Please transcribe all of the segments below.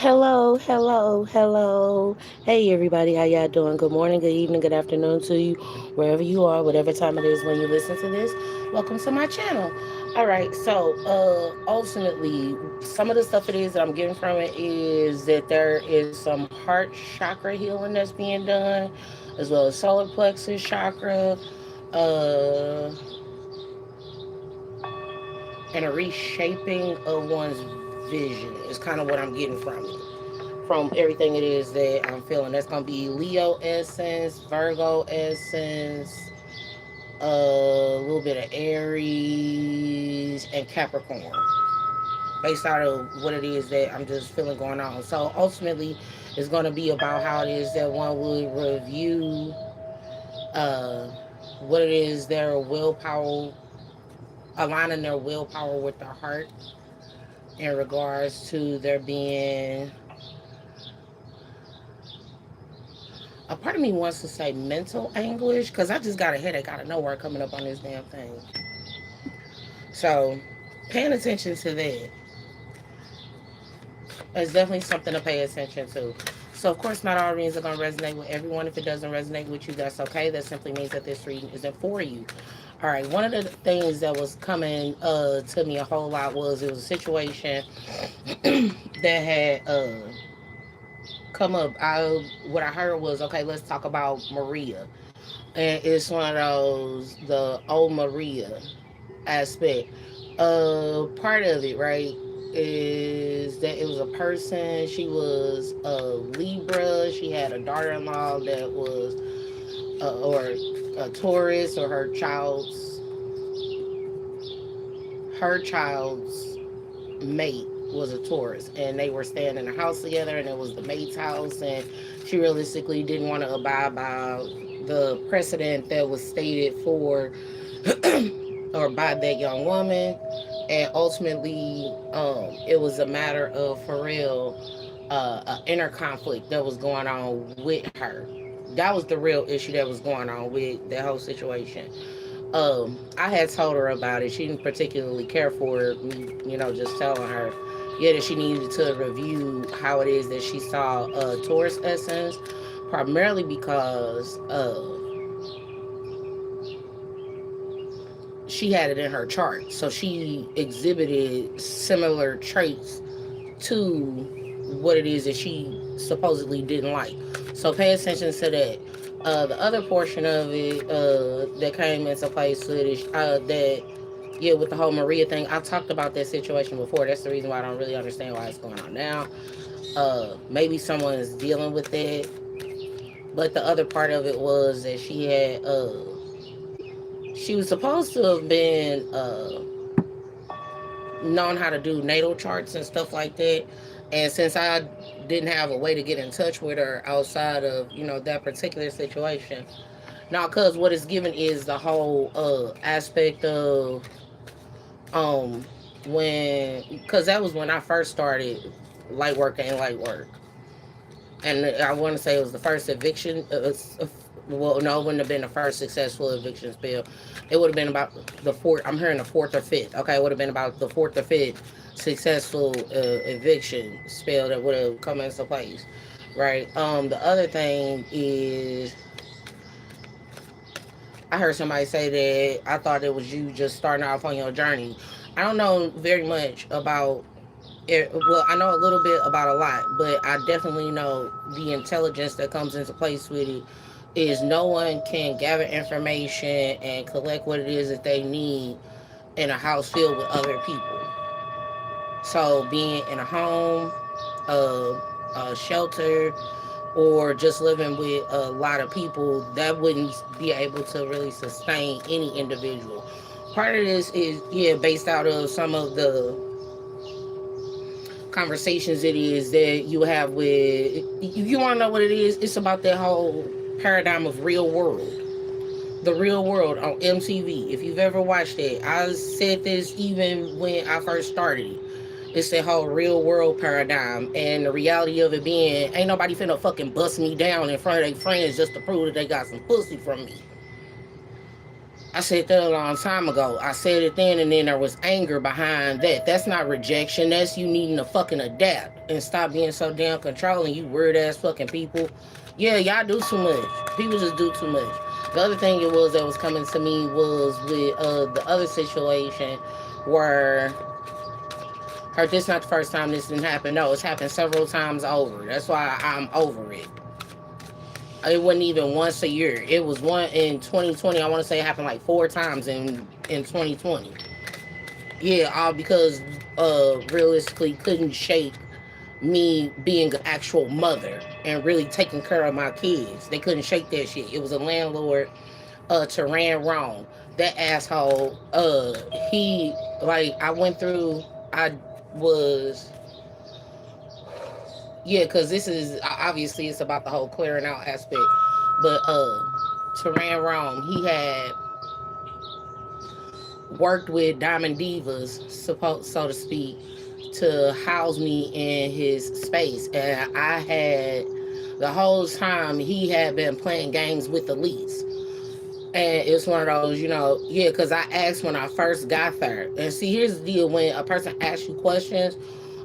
Hello. Hey everybody, how y'all doing? Good morning, good evening, good afternoon to you, wherever you are, whatever time it is when you listen to this. Welcome to my channel. All right, so ultimately, some of the stuff it is that I'm getting from it is that there is some heart chakra healing that's being done, as well as solar plexus chakra, uh, and a reshaping of one's vision is kind of what I'm getting from it. From everything it is that I'm feeling. That's gonna be Leo essence, Virgo essence, a little bit of Aries and Capricorn. Based out of what it is that I'm just feeling going on. So ultimately it's gonna be about how it is that one would review uh what it is their willpower, aligning their willpower with their heart in regards to there being a part of me wants to say mental anguish because I just got a headache out of nowhere coming up on this damn thing. So, paying attention to that is definitely something to pay attention to. So, of course, not all readings are going to resonate with everyone. If it doesn't resonate with you, that's okay. That simply means that this reading isn't for you. All right, one of the things that was coming to me a whole lot was it was a situation that had come up. What I heard was, okay, let's talk about Maria. And it's one of those the old Maria aspect. Part of it, right, is that it was a person. She was a Libra. She had a daughter-in-law that was, or a Taurus, or her child's mate was a Taurus, and they were staying in a house together, and it was the mate's house, and she realistically didn't want to abide by the precedent that was stated for or by that young woman, and ultimately, it was a matter of for real, an inner conflict that was going on with her. That was the real issue that was going on with the whole situation. I had told her about it. She didn't particularly care for me, just telling her, yeah, that she needed to review how it is that she saw Taurus essence, primarily because she had it in her chart. So she exhibited similar traits to what it is that she supposedly didn't like. So pay attention to that. The other portion of it that came into place is that, yeah, with the whole Maria thing, I talked about that situation before. That's the reason why I don't really understand why it's going on now. Maybe someone is dealing with it, but the other part of it was that she was supposed to have been known how to do natal charts and stuff like that. And since I didn't have a way to get in touch with her outside of that particular situation, now because what it's given is the whole aspect of um when, because that was when I first started light work and light work, and I want to say it was the first eviction. Well, no, it wouldn't have been the first successful eviction spell. It would have been about the fourth. I'm hearing the fourth or fifth. Okay, it would have been about the fourth or fifth successful eviction spell that would have come into place, right? The other thing is, I heard somebody say that I thought it was you just starting off on your journey. I don't know very much about it. Well, I know a little bit about a lot, but I definitely know the intelligence that comes into place with it is no one can gather information and collect what it is that they need in a house filled with other people. So being in a home, a shelter, or just living with a lot of people, that wouldn't be able to really sustain any individual. Part of this is, yeah, based out of some of the conversations it is that you have with, you want to know what it is, it's about that whole paradigm of real world. The Real World on MTV. If you've ever watched it, I said this even when I first started it. It's the whole real world paradigm, and the reality of it being ain't nobody finna fucking bust me down in front of their friends just to prove that they got some pussy from me. I said that a long time ago. I said it then, and then there was anger behind that. That's not rejection. That's you needing to fucking adapt. and stop being so damn controlling, you weird ass fucking people. Yeah, y'all do too much. People just do too much. The other thing it was that was coming to me was with the other situation where her, this not the first time this didn't happen. No, it's happened several times over. That's why I'm over it. It wasn't even once a year. It was one in 2020. I want to say it happened like 4 times in 2020. Yeah, all because realistically couldn't shake me being an actual mother and really taking care of my kids. They couldn't shake that shit. It was a landlord, Teran Wrong. That asshole, he, like, I went through, I was, yeah, because this is, obviously, it's about the whole clearing out aspect. But, Teran Wrong, he had worked with Diamond Divas, so to speak, to house me in his space. And I had, the whole time, he had been playing games with the lease. And it's one of those, yeah, because I asked when I first got there. And see, here's the deal: when a person asks you questions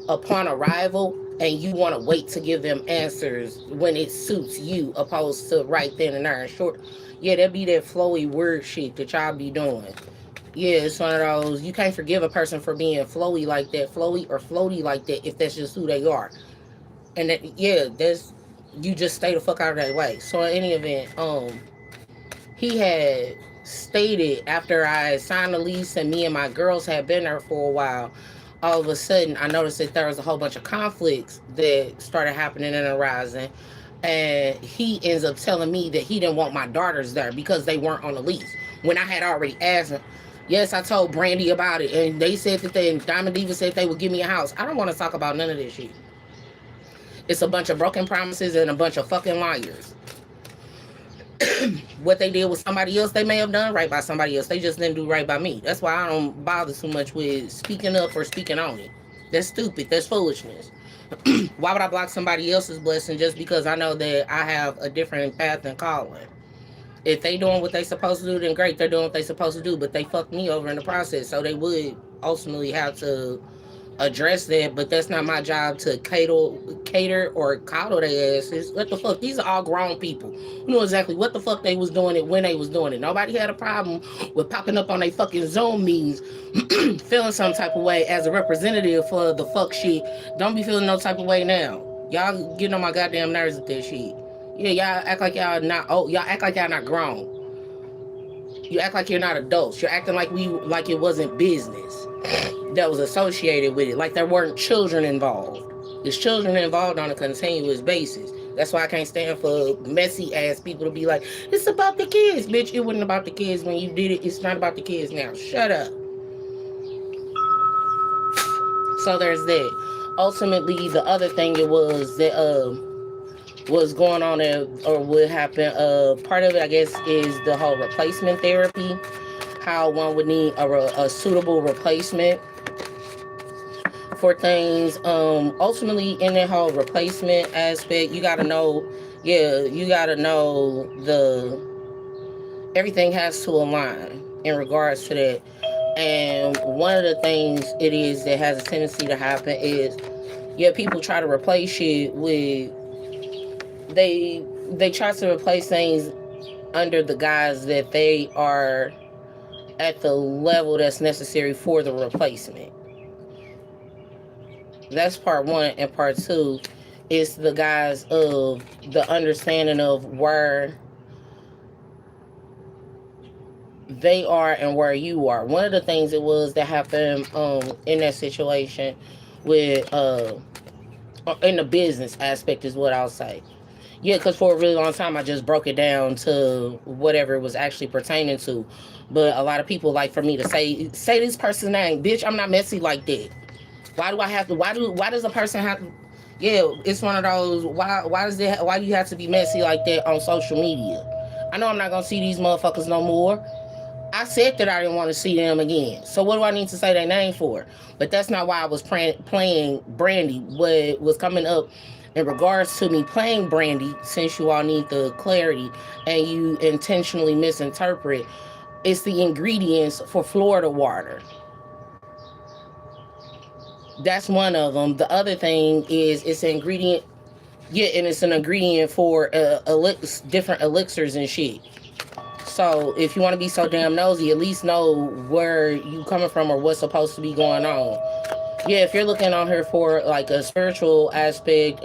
upon arrival, and you want to wait to give them answers when it suits you, opposed to right then and there. And short, yeah, that be that flowy word shit that y'all be doing. Yeah, it's one of those, you can't forgive a person for being flowy like that, flowy or floaty like that, if that's just who they are. And that, yeah, that's, you just stay the fuck out of that way. So in any event, he had stated after I signed the lease and me and my girls had been there for a while, all of a sudden I noticed that there was a whole bunch of conflicts that started happening and arising. And he ends up telling me that he didn't want my daughters there because they weren't on the lease. When I had already asked him, yes, I told Brandy about it, and they said that and Diamond Diva said they would give me a house. I don't want to talk about none of this shit. It's a bunch of broken promises and a bunch of fucking liars. What they did with somebody else, they may have done right by somebody else. They just didn't do right by me. That's why I don't bother too much with speaking up or speaking on it. That's stupid. That's foolishness. Why would I block somebody else's blessing just because I know that I have a different path and calling? If they doing what they supposed to do, then great. They're doing what they supposed to do, but they fucked me over in the process. So they would ultimately have to address that, but that's not my job to cater or coddle their asses. What the fuck? These are all grown people who know exactly what the fuck they was doing it when they was doing it. Nobody had a problem with popping up on their fucking Zoom meetings, feeling some type of way as a representative for the fuck shit. Don't be feeling no type of way now. Y'all getting on my goddamn nerves with that shit. Yeah, y'all act like y'all not. Oh, y'all act like y'all not grown. You act like you're not adults. You're acting like it wasn't business that was associated with it, like there weren't children involved. There's children involved on a continuous basis. That's why I can't stand for messy ass people to be like, it's about the kids. Bitch, it wasn't about the kids when you did it. It's not about the kids now. Shut up. So there's that. Ultimately, the other thing it was that was going on there, or what happened, part of it I guess is the whole replacement therapy. How one would need a suitable replacement for things. Ultimately, in that whole replacement aspect, you gotta know, yeah, you gotta know everything has to align in regards to that. And one of the things it is that has a tendency to happen is, yeah, people try to replace shit with, they try to replace things under the guise that they are at the level that's necessary for the replacement. That's part one. And part two is the guise of the understanding of where they are and where you are. One of the things it was that happened in that situation with in the business aspect is what I'll say. Yeah, because for a really long time I just broke it down to whatever it was actually pertaining to. But a lot of people like for me to say this person's name. Bitch, I'm not messy like that. Why do I have to? Why does a person have to? Yeah, it's one of those. Why do you have to be messy like that on social media? I know I'm not gonna see these motherfuckers no more. I said that I didn't want to see them again. So what do I need to say their name for? But that's not why I was playing Brandy. What was coming up in regards to me playing Brandy, since you all need the clarity and you intentionally misinterpret, it's the ingredients for Florida water. That's one of them. The other thing is it's an ingredient. Yeah, and it's an ingredient for different elixirs and shit. So if you want to be so damn nosy, at least know where you coming from or what's supposed to be going on. Yeah, if you're looking on here for like a spiritual aspect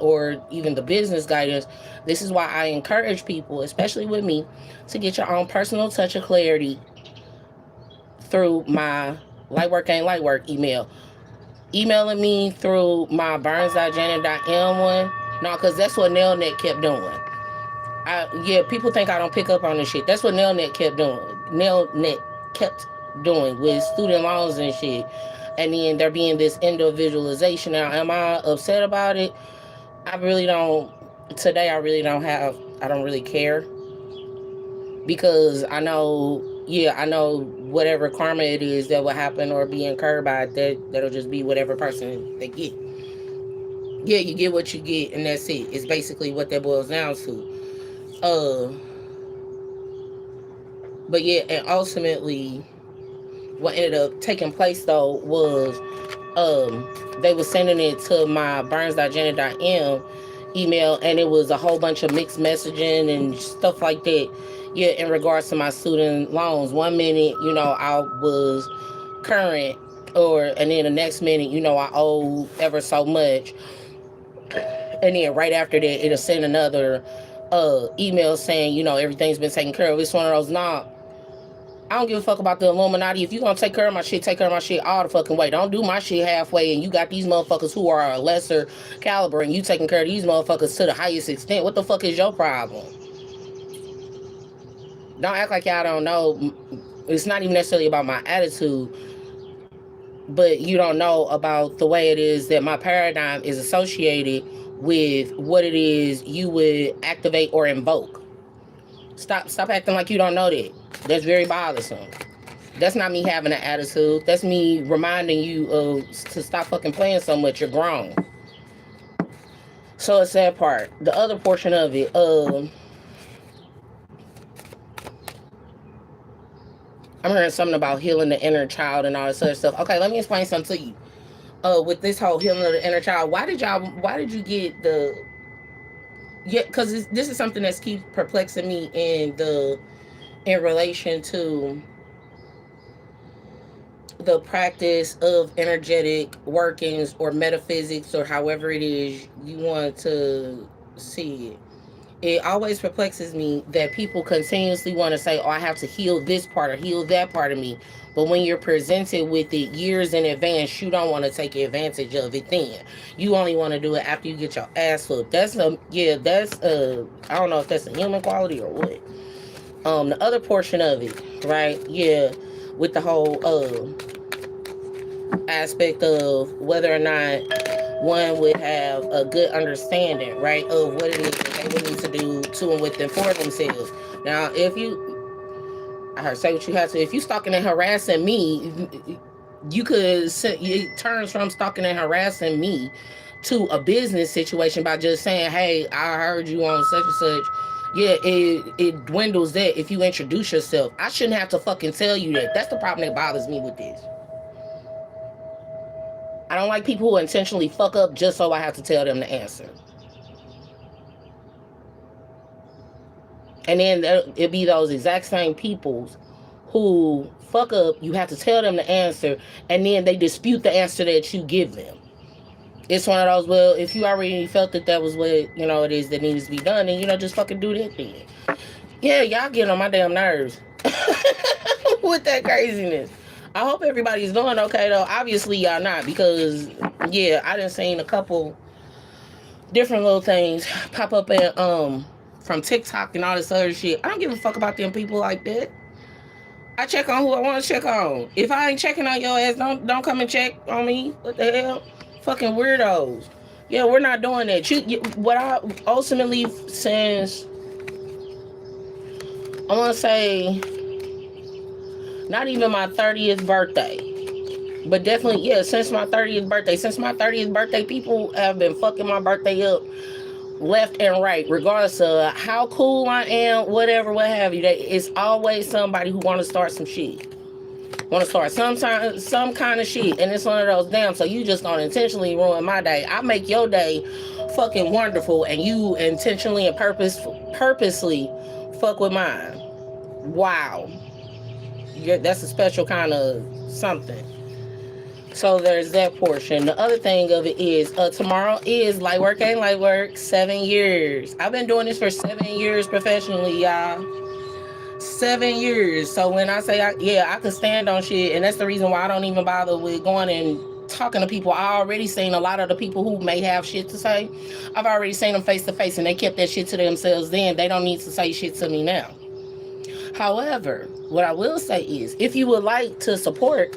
or even the business guidance, this is why I encourage people, especially with me, to get your own personal touch of clarity through my lightwork ain't lightwork email. Emailing me through my burns.janet.m one. No, because that's what Nailnet kept doing. Yeah, people think I don't pick up on this shit. That's what Nailnet kept doing. Nailnet kept doing with student loans and shit. And then there being this individualization. Now, am I upset about it? I really don't. Today, I really don't have. I don't really care because I know. Yeah, I know whatever karma it is that will happen or be incurred by it, that'll just be whatever person they get. Yeah, you get what you get, and that's it. It's basically what that boils down to. Uh, but yeah, and ultimately, what ended up taking place though was they was sending it to my burns.janet.m email, and it was a whole bunch of mixed messaging and stuff like that. Yeah, in regards to my student loans. One minute, I was current, and then the next minute, I owe ever so much, and then right after that, it'll send another email saying, everything's been taken care of. It's one of those, nah, I don't give a fuck about the Illuminati. If you gonna take care of my shit, take care of my shit all the fucking way. Don't do my shit halfway and you got these motherfuckers who are a lesser caliber and you taking care of these motherfuckers to the highest extent. What the fuck is your problem? Don't act like y'all don't know. It's not even necessarily about my attitude, but you don't know about the way it is that my paradigm is associated with what it is you would activate or invoke. Stop acting like you don't know that. That's very bothersome. That's not me having an attitude. That's me reminding you to stop fucking playing so much. You're grown. So it's that part. The other portion of it, I'm hearing something about healing the inner child and all this other stuff. Okay, let me explain something to you. With this whole healing of the inner child, why did you get the, yeah, because this is something that keeps perplexing me in relation to the practice of energetic workings or metaphysics or however it is you want to see it. It always perplexes me that people continuously want to say, oh, I have to heal this part or heal that part of me. But when you're presented with it years in advance, you don't want to take advantage of it then. You only want to do it after you get your ass whooped. I don't know if that's a human quality or what. The other portion of it, right? Yeah, with the whole aspect of whether or not one would have a good understanding, right, of what it is that they would need to do to and with them for themselves. Now, I heard say what you have to. If you stalking and harassing me, you could it turns from stalking and harassing me to a business situation by just saying, hey, I heard you on such and such. Yeah, it dwindles that if you introduce yourself. I shouldn't have to fucking tell you that. That's the problem that bothers me with this. I don't like people who intentionally fuck up just so I have to tell them the answer. And then it be those exact same peoples who fuck up, you have to tell them the answer, and then they dispute the answer that you give them. It's one of those, well, if you already felt that was what, it is that needs to be done, then, just fucking do that then. Yeah, y'all get on my damn nerves with that craziness. I hope everybody's doing okay, though. Obviously, y'all not, because, yeah, I done seen a couple different little things pop up from TikTok and all this other shit. I don't give a fuck about them people like that. I check on who I want to check on. If I ain't checking on your ass, don't come and check on me. What the hell? Fucking weirdos. Yeah, we're not doing that. What I ultimately, since I want to say not even my 30th birthday, but definitely, yeah, since my 30th birthday. Since my 30th birthday, people have been fucking my birthday up left and right, regardless of how cool I am, whatever, what have you. It's always somebody who want to start some shit. Want to start some kind of shit, and it's one of those damn. So you just gonna intentionally ruin my day? I make your day fucking wonderful, and you intentionally and purposely fuck with mine. Wow, that's a special kind of something. So there's that portion. The other thing of it is, tomorrow is light work ain't light work. 7 years. I've been doing this for 7 years professionally, y'all. 7 years. So when I say, yeah, I could stand on shit, and that's the reason why I don't even bother with going and talking to people. I already seen a lot of the people who may have shit to say. I've already seen them face to face, and they kept that shit to themselves then. They don't need to say shit to me now. However, what I will say is, if you would like to support,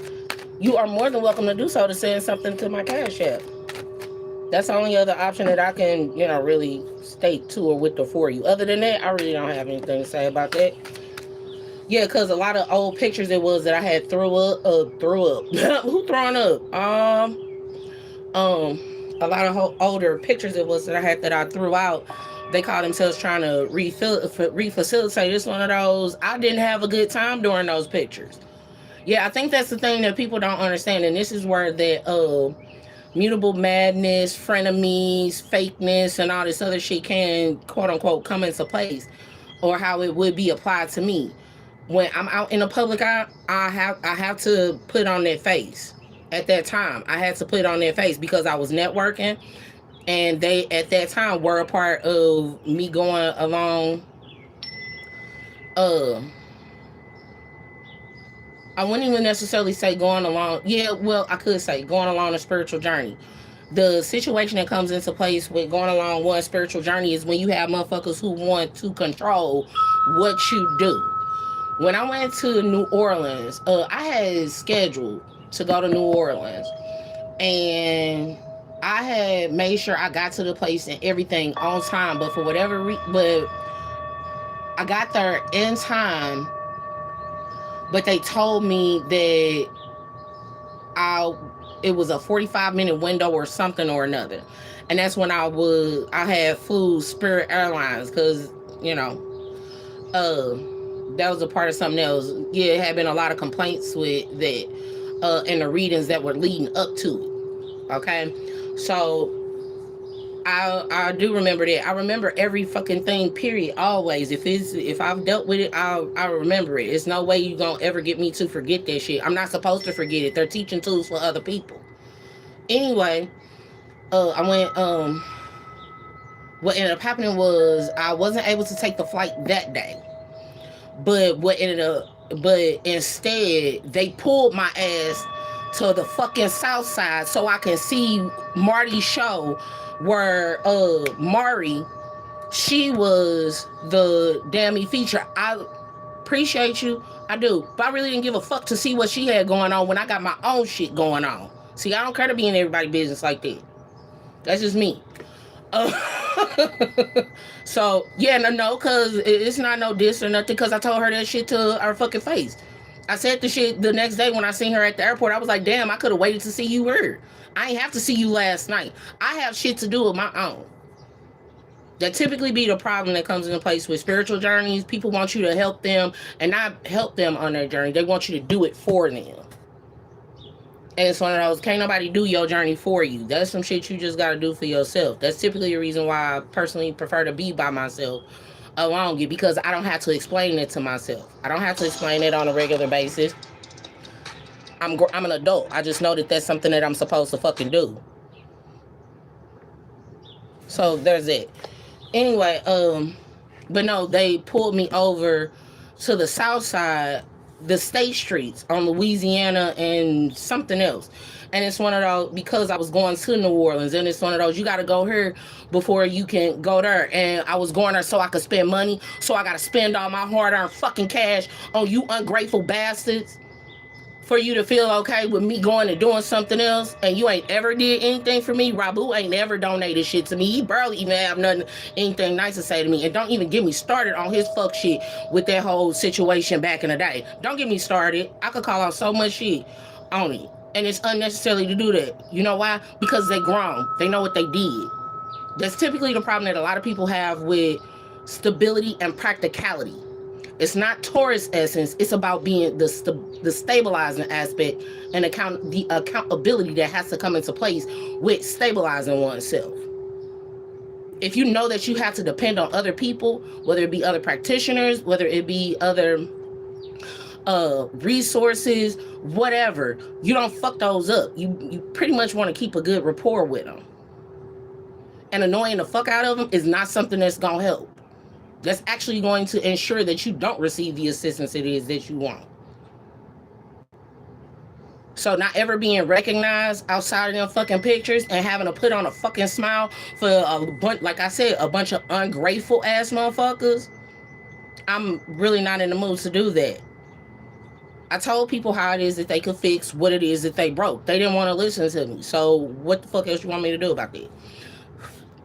you are more than welcome to do so, to send something to my Cash App. That's the only other option that I can, really state to or with or for you. Other than that, I really don't have anything to say about that. Yeah, because a lot of old pictures it was that I had threw up. Who throwing up? A lot of older pictures it was that I had that I threw out. They call themselves trying to refacilitate. It's one of those. I didn't have a good time during those pictures. Yeah, I think that's the thing that people don't understand, and this is where that mutable madness, frenemies, fakeness, and all this other shit can quote unquote come into place, or how it would be applied to me. When I'm out in the public eye, I have to put on that face. At that time, I had to put on that face because I was networking, and they at that time were a part of me going along. Uh, I wouldn't even necessarily say going along. Yeah, well, I could say going along a spiritual journey. The situation that comes into place with going along one spiritual journey is when you have motherfuckers who want to control what you do. When I went to New Orleans, I had scheduled to go to New Orleans, and I had made sure I got to the place and everything on time. But for whatever but I got there in time, but they told me that it was a 45-minute window or something or another. And that's when I had flew Spirit Airlines, because, that was a part of something else. Yeah, it had been a lot of complaints with that, and the readings that were leading up to it. Okay? So I do remember that. I remember every fucking thing, period, always. If I've dealt with it, I'll remember it. It's no way you gonna ever get me to forget that shit. I'm not supposed to forget it. They're teaching tools for other people. Anyway, I went, what ended up happening was I wasn't able to take the flight that day. But instead, they pulled my ass to the fucking south side so I can see Marty's show, where Mari, she was the Dammy feature. I appreciate you, I do, but I really didn't give a fuck to see what she had going on when I got my own shit going on. See, I don't care to be in everybody's business like that. That's just me. So yeah, no, cause it's not no diss or nothing, cause I told her that shit to our fucking face. I said the shit the next day when I seen her at the airport. I was like, damn, I could have waited to see you here. I ain't have to see you last night. I have shit to do with my own. That typically be the problem that comes into place with spiritual journeys. People want you to help them and not help them on their journey. They want you to do it for them. And it's one of those, can't nobody do your journey for you. That's some shit you just got to do for yourself. That's typically the reason why I personally prefer to be by myself alone, because I don't have to explain it to myself. I don't have to explain it on a regular basis. I'm an adult. I just know that that's something that I'm supposed to fucking do. So there's it. Anyway, but no, they pulled me over to the south side, the state streets on Louisiana and something else. And it's one of those, because I was going to New Orleans, and it's one of those, you got to go here before you can go there. And I was going there so I could spend money, so I got to spend all my hard-earned fucking cash on you ungrateful bastards for you to feel okay with me going and doing something else. And you ain't ever did anything for me. Rabu ain't ever donated shit to me. He barely even have anything nice to say to me. And don't even get me started on his fuck shit with that whole situation back in the day. Don't get me started. I could call out so much shit on it, and it's unnecessary to do that. You know why? Because they grown. They know what they did. That's typically the problem that a lot of people have with stability and practicality. It's not Taurus essence. It's about being the stabilizing aspect and the accountability that has to come into place with stabilizing oneself. If you know that you have to depend on other people, whether it be other practitioners, whether it be other resources, whatever, you don't fuck those up. You pretty much want to keep a good rapport with them. And annoying the fuck out of them is not something that's gonna help. That's actually going to ensure that you don't receive the assistance it is that you want. So not ever being recognized outside of them fucking pictures and having to put on a fucking smile for a bunch, like I said, a bunch of ungrateful ass motherfuckers. I'm really not in the mood to do that. I told people how it is that they could fix what it is that they broke. They didn't want to listen to me. So what the fuck else you want me to do about that?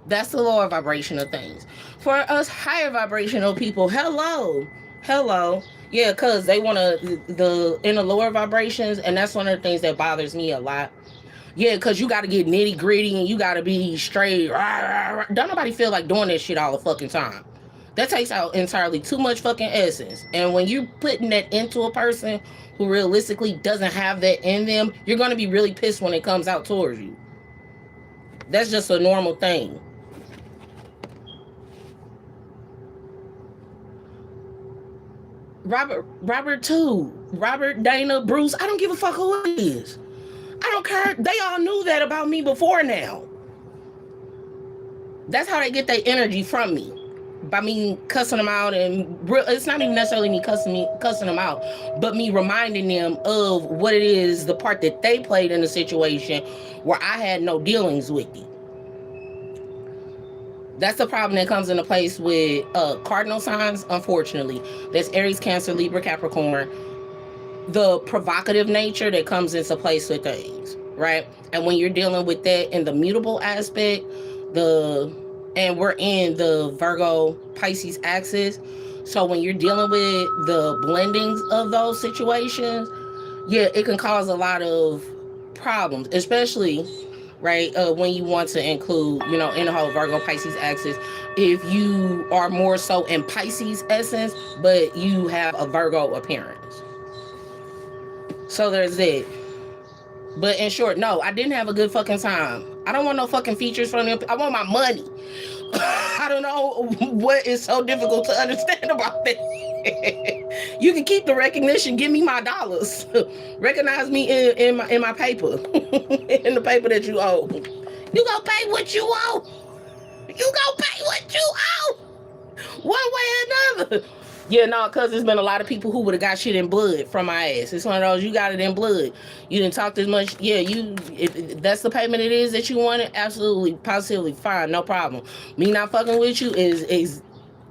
That's the lower vibration of things. For us higher vibrational people, hello. Yeah, because they want to, in the lower vibrations, and that's one of the things that bothers me a lot. Yeah, because you got to get nitty gritty and you got to be straight. Don't nobody feel like doing this shit all the fucking time. That takes out entirely too much fucking essence. And when you're putting that into a person who realistically doesn't have that in them, you're going to be really pissed when it comes out towards you. That's just a normal thing. Robert too. Robert, Dana, Bruce, I don't give a fuck who it is. I don't care. They all knew that about me before now. That's how they get their energy from me. By me cussing them out, and it's not even necessarily me cussing them out, but me reminding them of what it is, the part that they played in the situation where I had no dealings with it. That's the problem that comes into place with cardinal signs, unfortunately. That's Aries, Cancer, Libra, Capricorn. The provocative nature that comes into place with things, right? And when you're dealing with that in the mutable aspect, and we're in the Virgo Pisces axis, so when you're dealing with the blendings of those situations, yeah, it can cause a lot of problems, especially right when you want to include, in the whole Virgo Pisces axis, if you are more so in Pisces essence but you have a Virgo appearance. So there's it. But in short, no, I didn't have a good fucking time. I don't want no fucking features from them. I want my money. I don't know what is so difficult to understand about that. You can keep the recognition. Give me my dollars. Recognize me in my paper. In the paper that you owe. You gonna pay what you owe. You gonna pay what you owe. One way or another. Yeah, no, because there's been a lot of people who would have got shit in blood from my ass. It's one of those, you got it in blood. You didn't talk this much. Yeah, if that's the payment it is that you wanted, absolutely, positively, fine, no problem. Me not fucking with you is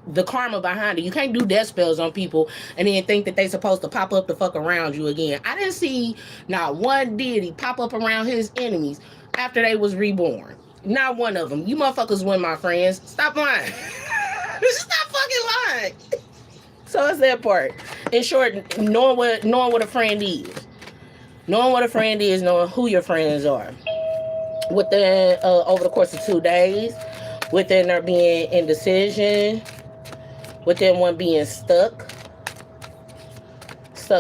the karma behind it. You can't do death spells on people and then think that they supposed to pop up the fuck around you again. I didn't see not one deity pop up around his enemies after they was reborn. Not one of them. You motherfuckers win, my friends. Stop lying. Stop fucking lying. So it's that part. In short, knowing what a friend is. Knowing what a friend is, knowing who your friends are. Within, over the course of 2 days, within there being indecision, within one being stuck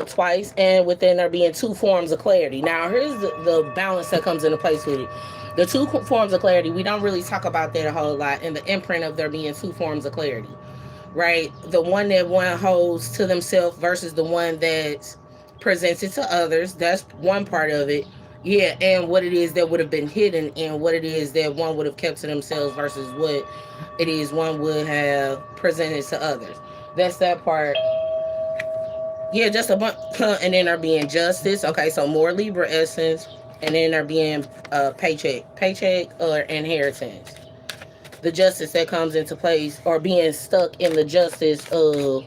twice, and within there being 2 forms of clarity. Now, here's the balance that comes into place with it. The 2 forms of clarity, we don't really talk about that a whole lot, in the imprint of there being 2 forms of clarity. Right? The one that one holds to themselves versus the one that's presented to others. That's one part of it. Yeah, and what it is that would have been hidden and what it is that one would have kept to themselves versus what it is one would have presented to others. That's that part. Yeah, just a bunch. And then there being justice. Okay, so more Libra essence. And then there being paycheck or inheritance. The justice that comes into place, or being stuck in the justice of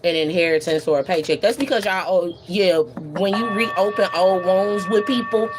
an inheritance or a paycheck. That's because y'all, when you reopen old wounds with people,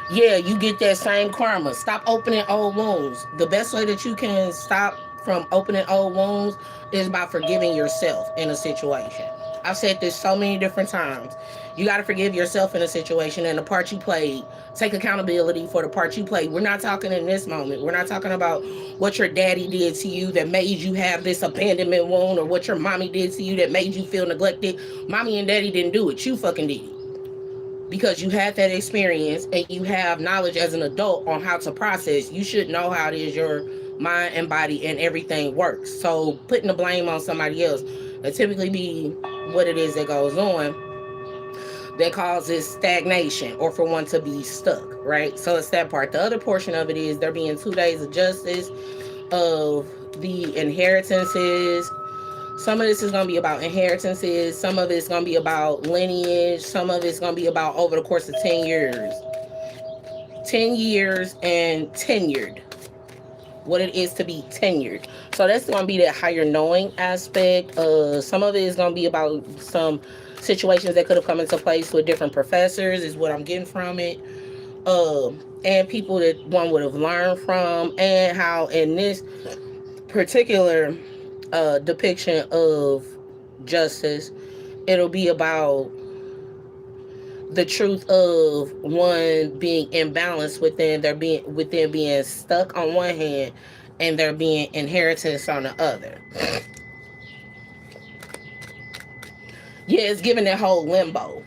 yeah, you get that same karma. Stop opening old wounds. The best way that you can stop from opening old wounds is by forgiving yourself in a situation. I've said this so many different times. You got to forgive yourself in a situation and the part you played. Take accountability for the part you played. We're not talking in this moment. We're not talking about what your daddy did to you that made you have this abandonment wound, or what your mommy did to you that made you feel neglected. Mommy and daddy didn't do it. You fucking did it. Because you had that experience and you have knowledge as an adult on how to process. You should know how it is your mind and body and everything works. So putting the blame on somebody else, that typically be what it is that goes on, that causes stagnation or for one to be stuck, right? So it's that part. The other portion of it is there being 2 days of justice of the inheritances. Some of this is going to be about inheritances. Some of it's going to be about lineage. Some of it's going to be about over the course of 10 years. 10 years and tenured. What it is to be tenured. So that's going to be that higher knowing aspect. Some of it is going to be about some situations that could have come into place with different professors, is what I'm getting from it. And people that one would have learned from, and how in this particular depiction of justice, it'll be about the truth of one being imbalanced within being stuck on one hand and there being inheritance on the other. Yeah, it's giving that whole limbo.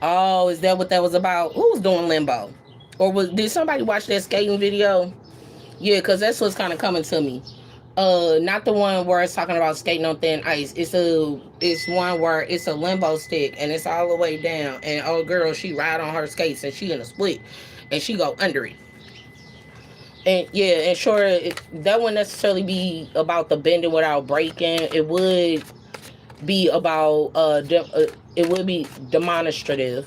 Oh, is that what that was about? Who was doing limbo? Or did somebody watch that skating video? Yeah, because that's what's kind of coming to me. Not the one where it's talking about skating on thin ice. It's one where it's a limbo stick and it's all the way down. And old girl, she ride on her skates and she in a split and she go under it. And yeah, and sure, that wouldn't necessarily be about the bending without breaking. It would be about it would be demonstrative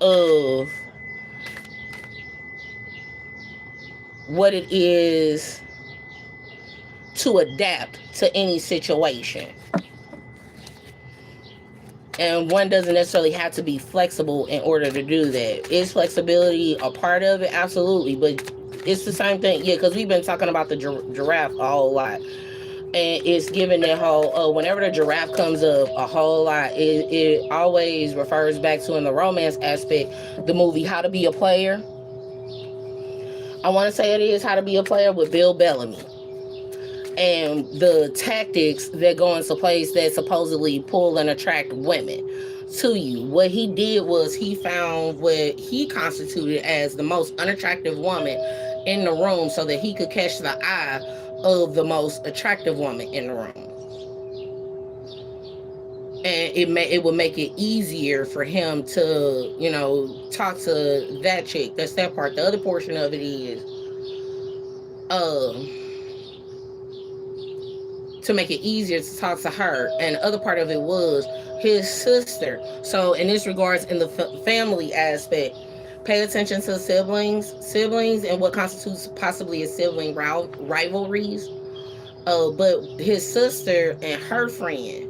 of what it is to adapt to any situation. And one doesn't necessarily have to be flexible in order to do that. Is flexibility a part of it? Absolutely. But it's the same thing. Yeah, because we've been talking about the giraffe a whole lot. And it's given that whole, whenever the giraffe comes up a whole lot, it always refers back to, in the romance aspect, the movie How to Be a Player. I want to say it is How to Be a Player with Bill Bellamy. And the tactics that go into place that supposedly pull and attract women to you. What he did was he found what he constituted as the most unattractive woman in the room so that he could catch the eye of the most attractive woman in the room. And it would make it easier for him to, talk to that chick. That's that part. The other portion of it is to make it easier to talk to her. And the other part of it was his sister. So in this regards, in the family aspect, pay attention to siblings and what constitutes possibly a sibling rivalries. But his sister and her friend,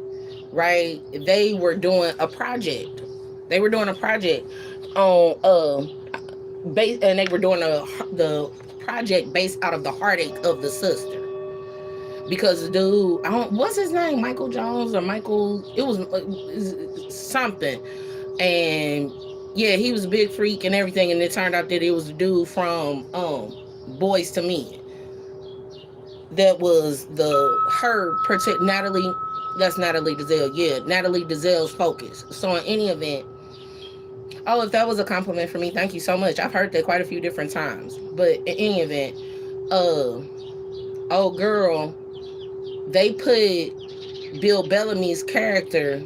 right, they were doing a project. On and they were doing the project based out of the heartache of the sister. Because the dude, what's his name? Michael Jones or Michael? It was something. And yeah, he was a big freak and everything. And it turned out that it was the dude from Boys to Men. That was Natalie. That's Natalie Desselle. Yeah, Natalie Desselle's focus. So in any event, if that was a compliment for me, thank you so much. I've heard that quite a few different times. But in any event, old girl, they put Bill Bellamy's character,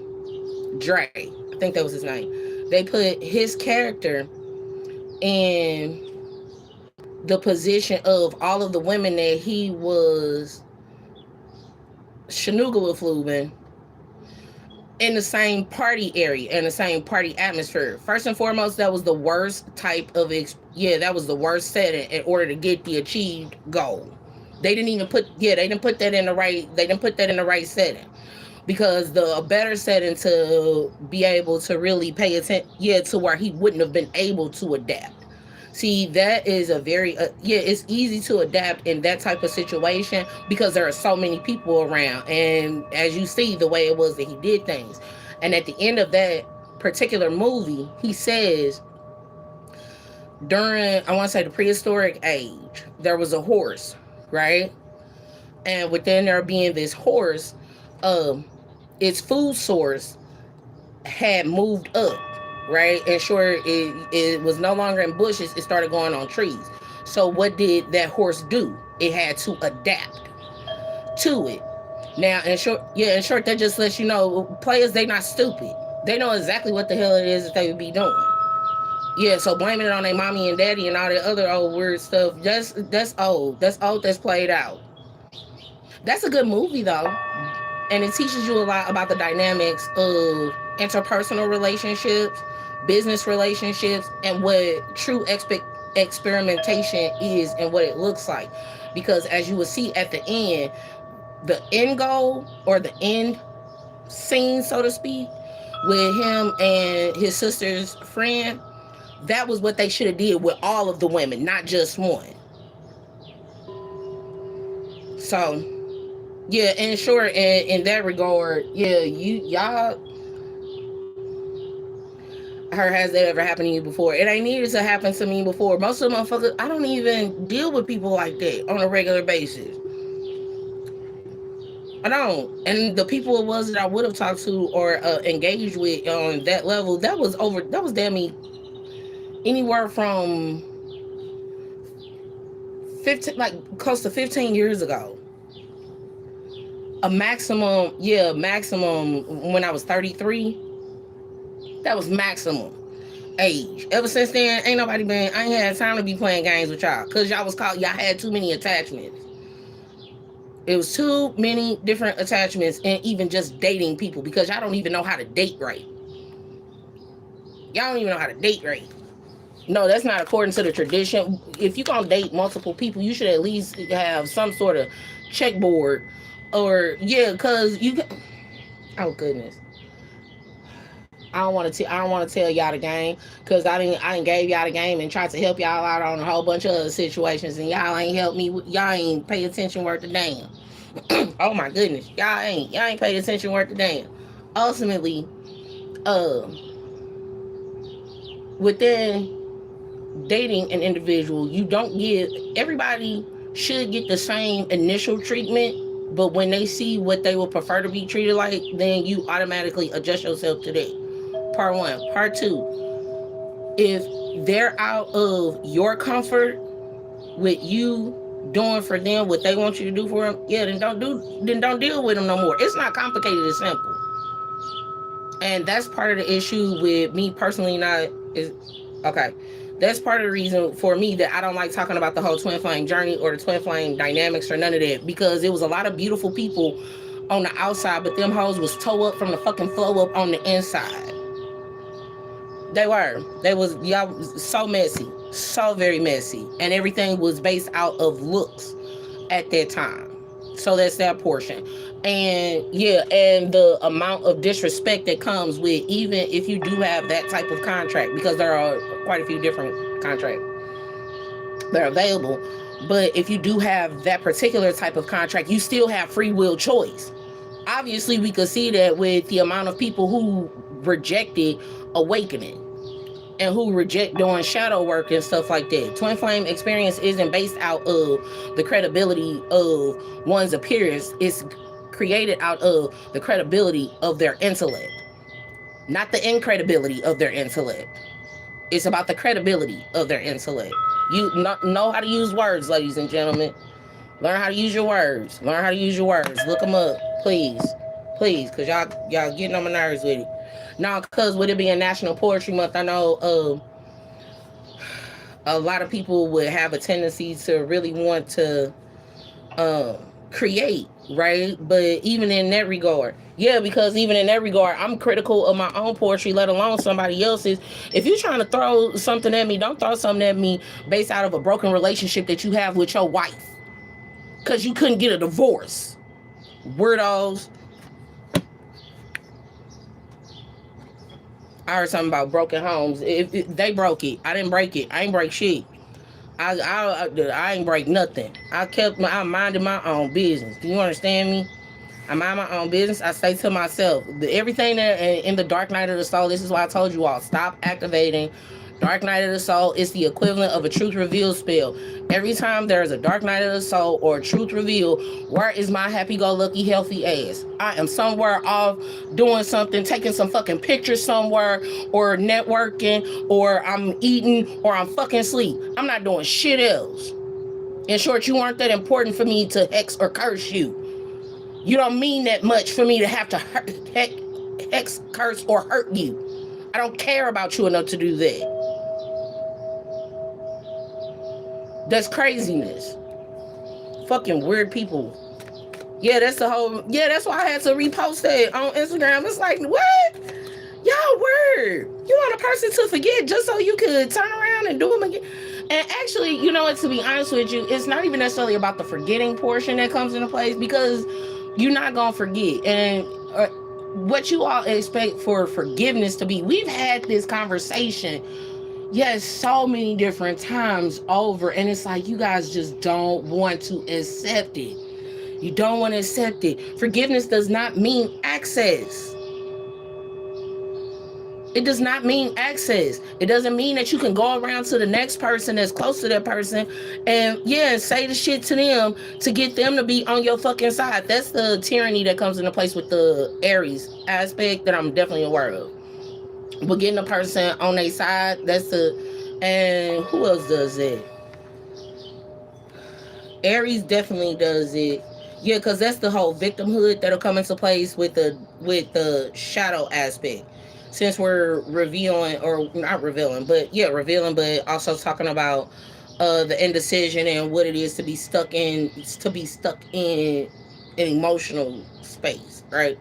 Dre, I think that was his name. They put his character in the position of all of the women that he was Shanugala in the same party area and the same party atmosphere. First and foremost, that was the worst type of that was the worst setting in order to get the achieved goal. They didn't put that in the right setting, because the better setting to be able to really pay attention, to where he wouldn't have been able to adapt. See, that is a very yeah, it's easy to adapt in that type of situation because there are so many people around, and as you see the way it was that he did things. And at the end of that particular movie, he says during, I want to say, the prehistoric age, there was a horse, right? And within there being this horse, um its food source had moved up, right? And sure, it was no longer in bushes, it started going on trees. So what did that horse do? It had to adapt to it. Now, in short, yeah, in short, that just lets you know players, they not stupid. They know exactly what the hell it is that they would be doing. Yeah, so blaming it on their mommy and daddy and all that other old weird stuff, that's old. That's old, that's played out. That's a good movie though. And it teaches you a lot about the dynamics of interpersonal relationships, business relationships, and what true experimentation is and what it looks like. Because as you will see at the end goal or the end scene, so to speak, with him and his sister's friend, that was what they should have did with all of the women, not just one. So yeah, in short, in that regard, yeah, y'all, her, has that ever happened to you before? It ain't needed to happen to me before. Most of the motherfuckers, I don't even deal with people like that on a regular basis. I don't. And the people it was that I would have talked to or engaged with on that level, that was damn me anywhere from 15, like close to 15 years ago. A maximum, yeah, maximum when I was 33. That was maximum age. Ever since then, ain't nobody been. I ain't had time to be playing games with y'all because y'all was caught. Y'all had too many attachments. It was too many different attachments, and even just dating people because y'all don't even know how to date right. Y'all don't even know how to date right. No, that's not according to the tradition. If you gonna date multiple people, you should at least have some sort of checkboard, or yeah, cause you. Oh goodness. I don't want to tell y'all the game because I didn't gave y'all the game and tried to help y'all out on a whole bunch of other situations and y'all ain't helped me. Y'all ain't pay attention worth a damn. Oh my goodness, y'all ain't pay attention worth a damn. Ultimately, uh, within dating an individual, you don't give everybody should get the same initial treatment. But when they see what they would prefer to be treated like, then you automatically adjust yourself to that. Part one. Part two, if they're out of your comfort with you doing for them what they want you to do for them, yeah, then don't deal with them no more. It's not complicated, it's simple. And that's part of the issue with me personally not is okay. That's part of the reason for me that I don't like talking about the whole twin flame journey or the twin flame dynamics or none of that because it was a lot of beautiful people on the outside, but them hoes was toe up from the fucking flow up on the inside. They were. They was y'all so messy, so very messy, and everything was based out of looks at that time. So that's that portion. And yeah, and the amount of disrespect that comes with even if you do have that type of contract, because there are quite a few different contracts that are available. But if you do have that particular type of contract, you still have free will choice. Obviously, we could see that with the amount of people who rejected awakening and who reject doing shadow work and stuff like that. Twin flame experience isn't based out of the credibility of one's appearance. It's created out of the credibility of their intellect, not the incredibility of their intellect. It's about the credibility of their intellect. You know how to use words, ladies and gentlemen. Learn how to use your words. Learn how to use your words. Look them up, please, please, cause y'all getting on my nerves with it. Now, cause with it being National Poetry Month, I know a lot of people would have a tendency to really want to um, create, right? But even in that regard, yeah, because even in that regard, I'm critical of my own poetry, let alone somebody else's. If you're trying to throw something at me, don't throw something at me based out of a broken relationship that you have with your wife, because you couldn't get a divorce. Weirdos. I heard something about broken homes. If they broke it, I didn't break it. I ain't break shit. I ain't break nothing. I minded my own business. Do you understand me? I mind my own business. I say to myself, everything that in the Dark Night of the Soul. This is why I told you all, stop activating Dark Night of the Soul. Is the equivalent of a truth reveal spell. Every time there is a Dark Night of the Soul or a truth reveal, where is my happy-go-lucky, healthy ass? I am somewhere off doing something, taking some fucking pictures somewhere, or networking, or I'm eating, or I'm fucking asleep. I'm not doing shit else. In short, you aren't that important for me to hex or curse you. You don't mean that much for me to have to hex, curse, or hurt you. I don't care about you enough to do that. That's craziness. Fucking weird people. Yeah, that's the whole. Yeah, that's why I had to repost that on Instagram. It's like, what? Y'all weird. You want a person to forget just so you could turn around and do them again? And actually, you know what, to be honest with you, it's not even necessarily about the forgetting portion that comes into place, because you're not going to forget. And what you all expect for forgiveness to be, we've had this conversation, yes, so many different times over, and it's like you guys just don't want to accept it. You don't want to accept it. Forgiveness does not mean access. It does not mean access. It doesn't mean that you can go around to the next person that's close to that person and, yeah, say the shit to them to get them to be on your fucking side. That's the tyranny that comes into place with the Aries aspect that I'm definitely aware of. But getting a person on their side, that's the... And who else does it? Aries definitely does it. Yeah, because that's the whole victimhood that'll come into place with the shadow aspect. Since we're revealing, or not revealing, but yeah, revealing, but also talking about the indecision and what it is to be stuck in an emotional space, right?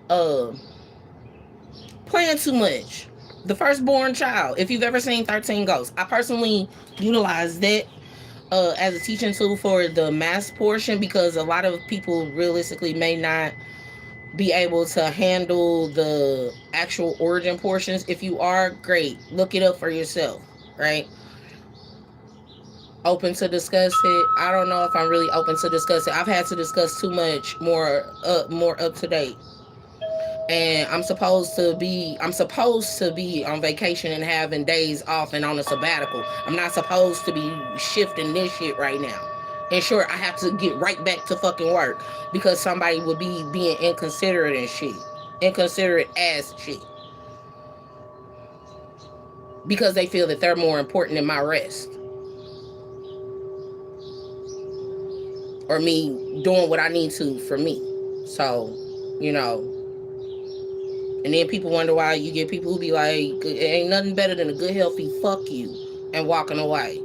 Uh, Playing too much. The firstborn child. If you've ever seen 13 Ghosts, I personally utilize that as a teaching tool for the mass portion, because a lot of people realistically may not be able to handle the actual origin portions. If you are, great, look it up for yourself, right? Open to discuss it. I don't know if I'm really open to discuss it. I've had to discuss too much more up to date. And I'm supposed to be on vacation and having days off and on a sabbatical. I'm not supposed to be shifting this shit right now. And sure, I have to get right back to fucking work because somebody would be being inconsiderate and shit. Inconsiderate as shit. Because they feel that they're more important than my rest. Or me doing what I need to for me. So, you know. And then people wonder why you get people who be like, it ain't nothing better than a good healthy fuck you and walking away.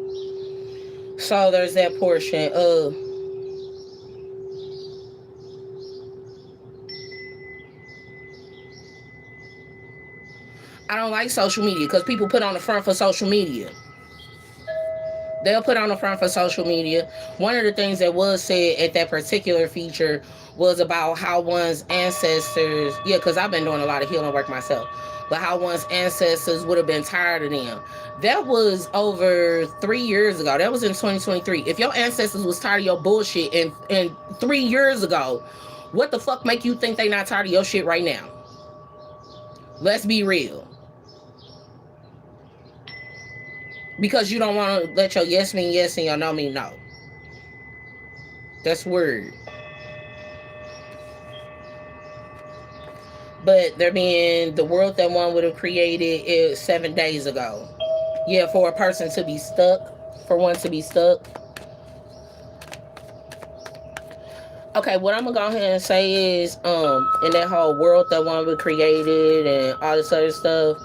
So there's that portion. I don't like social media because people put on the front for social media. They'll put on the front for social media. One of the things that was said at that particular feature was about how one's ancestors, yeah, because I've been doing a lot of healing work myself, but how one's ancestors would have been tired of them. That was over 3 years ago. That was in 2023. If your ancestors was tired of your bullshit and 3 years ago, what the fuck make you think they not tired of your shit right now? Let's be real. Because you don't want to let your yes mean yes and your no mean no. That's weird. But they're being the world that one would have created is 7 days ago. Yeah, for a person to be stuck, for one to be stuck. Okay, what I'm gonna go ahead and say is, in that whole world that one would created and all this other stuff,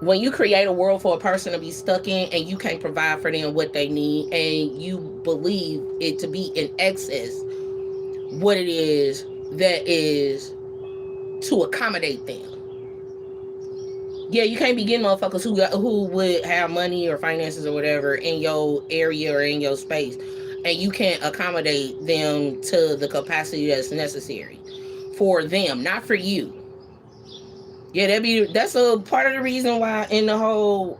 when you create a world for a person to be stuck in and you can't provide for them what they need and you believe it to be in excess what it is that is to accommodate them. Yeah, you can't be getting motherfuckers who would have money or finances or whatever in your area or in your space, and you can't accommodate them to the capacity that's necessary for them, not for you. Yeah, that's a part of the reason why in the whole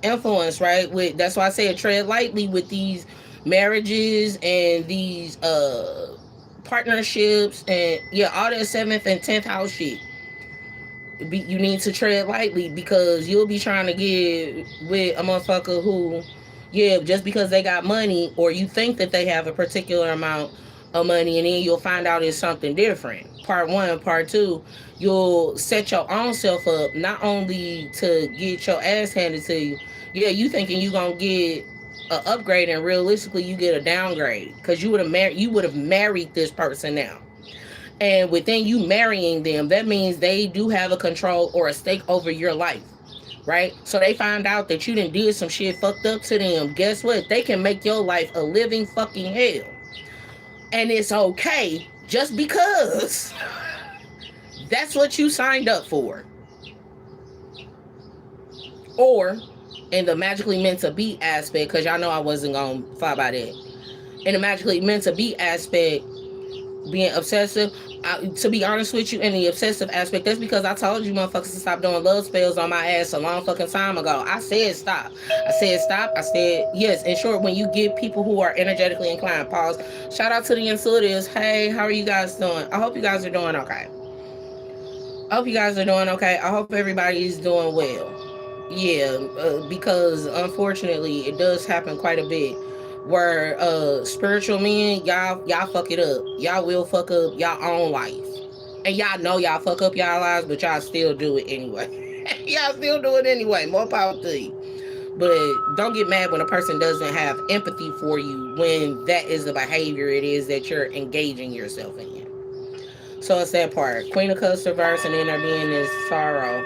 influence, right? With that's why I say tread lightly with these marriages and these partnerships and yeah, all that seventh and tenth house shit. You need to tread lightly because you'll be trying to get with a motherfucker who, yeah, just because they got money or you think that they have a particular amount of money and then you'll find out it's something different. Part one, part two, you'll set your own self up not only to get your ass handed to you. Yeah, you thinking you gonna get a upgrade and realistically you get a downgrade because you would have married this person now. And within you marrying them, that means they do have a control or a stake over your life, right? So they find out that you done did some shit fucked up to them. Guess what? They can make your life a living fucking hell. And it's okay just because that's what you signed up for. Or in the magically meant to be aspect, because y'all know I wasn't going to fly by that. In the magically meant to be aspect, being obsessive, to be honest with you, in the obsessive aspect, that's because I told you motherfuckers to stop doing love spells on my ass a long fucking time ago. I said stop. I said stop. I said yes. In short, when you get people who are energetically inclined, pause. Shout out to the intuitives. Hey, how are you guys doing? I hope you guys are doing okay. I hope you guys are doing okay. I hope everybody's doing well. Yeah, because unfortunately, it does happen quite a bit where spiritual men, y'all fuck it up. Y'all will fuck up y'all own life. And y'all know y'all fuck up y'all lives, but y'all still do it anyway. Y'all still do it anyway. More power to you. But don't get mad when a person doesn't have empathy for you when that is the behavior it is that you're engaging yourself in. So it's that part. Queen of Cups reverse and then there being this sorrow.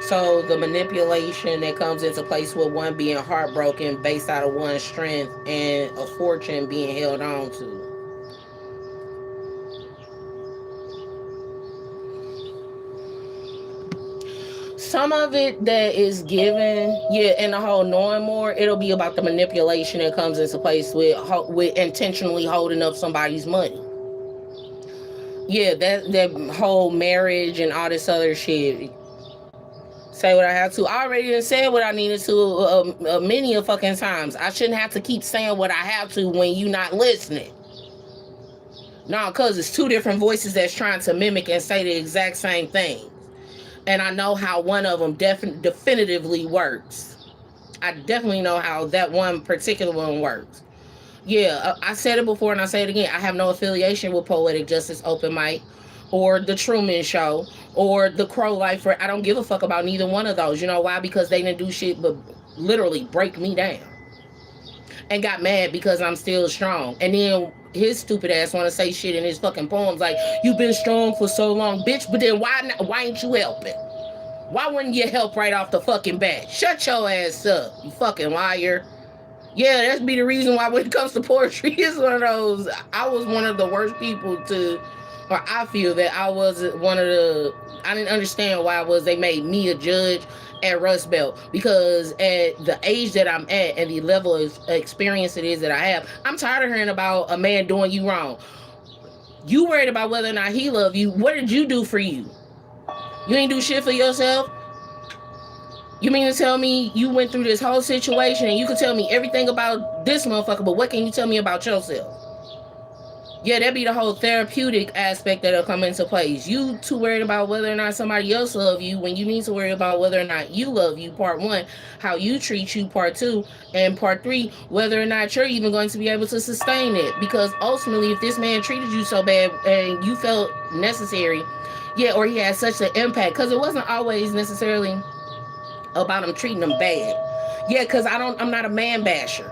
So the manipulation that comes into place with one being heartbroken based out of one's strength and a fortune being held on to. Some of it that is given, yeah, and the whole knowing more, it'll be about the manipulation that comes into place with intentionally holding up somebody's money. Yeah, that whole marriage and all this other shit. Say what I have to. I already done said what I needed to many a fucking times. I shouldn't have to keep saying what I have to when you not listening. No, because it's two different voices that's trying to mimic and say the exact same thing. And I know how one of them definitively works. I definitely know how that one particular one works. Yeah, I said it before and I say it again. I have no affiliation with Poetic Justice Open Mic or The Truman Show or The Crow Lifer. I don't give a fuck about neither one of those. You know why? Because they didn't do shit but literally break me down. And got mad because I'm still strong. And then his stupid ass want to say shit in his fucking poems like, you've been strong for so long, bitch, but then why ain't you helping? Why wouldn't you help right off the fucking bat? Shut your ass up, you fucking liar. Yeah, that's be the reason why when it comes to poetry, it's one of those. I was one of the worst people to, or I feel that I was one of the. I didn't understand why it was they made me a judge at Rust Belt because at the age that I'm at and the level of experience it is that I have, I'm tired of hearing about a man doing you wrong. You worried about whether or not he love you. What did you do for you? You ain't do shit for yourself. You mean to tell me you went through this whole situation and you could tell me everything about this motherfucker, but what can you tell me about yourself? Yeah, that'd be the whole therapeutic aspect that'll come into place. You too worried about whether or not somebody else love you when you need to worry about whether or not you love you, part one, how you treat you, part two, and part three, whether or not you're even going to be able to sustain it. Because ultimately, if this man treated you so bad and you felt necessary, yeah, or he had such an impact, because it wasn't always necessarily about him treating them bad. Yeah, because I'm not a man basher.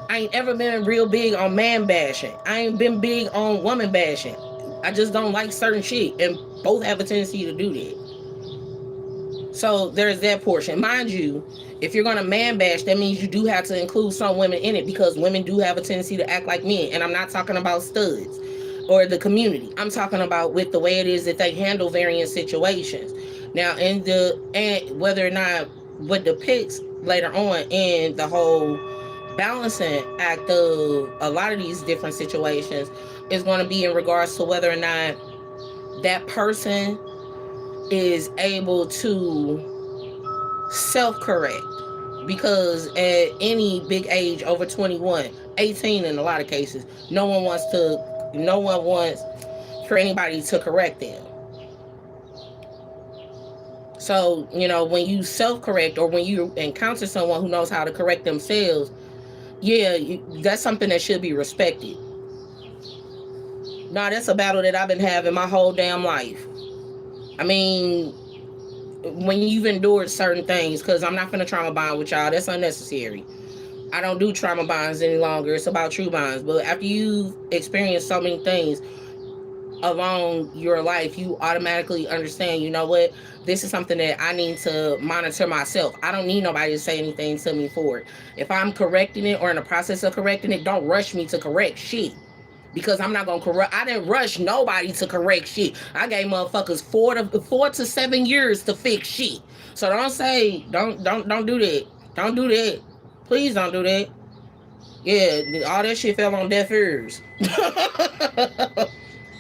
I ain't ever been real big on man bashing. I ain't been big on woman bashing. I just don't like certain shit, and both have a tendency to do that. So there's that portion. Mind you, if you're gonna man bash, that means you do have to include some women in it because women do have a tendency to act like men. And I'm not talking about studs or the community. I'm talking about with the way it is that they handle various situations. Now, and whether or not what depicts later on in the whole balancing act of a lot of these different situations is going to be in regards to whether or not that person is able to self-correct, because at any big age over 21, 18 in a lot of cases, no one wants for anybody to correct them. So, when you self-correct, or when you encounter someone who knows how to correct themselves, yeah, that's something that should be respected. Nah, that's a battle that I've been having my whole damn life. I mean, when you've endured certain things, because I'm not going to trauma bond with y'all, that's unnecessary. I don't do trauma bonds any longer. It's about true bonds. But after you've experienced so many things along your life, you automatically understand, you know what? This is something that I need to monitor myself. I don't need nobody to say anything to me for it. If I'm correcting it or in the process of correcting it, don't rush me to correct shit. Because I'm not gonna correct. I didn't rush nobody to correct shit. I gave motherfuckers 4 to 7 years to fix shit. So don't do that. Don't do that. Please don't do that. Yeah, all that shit fell on deaf ears.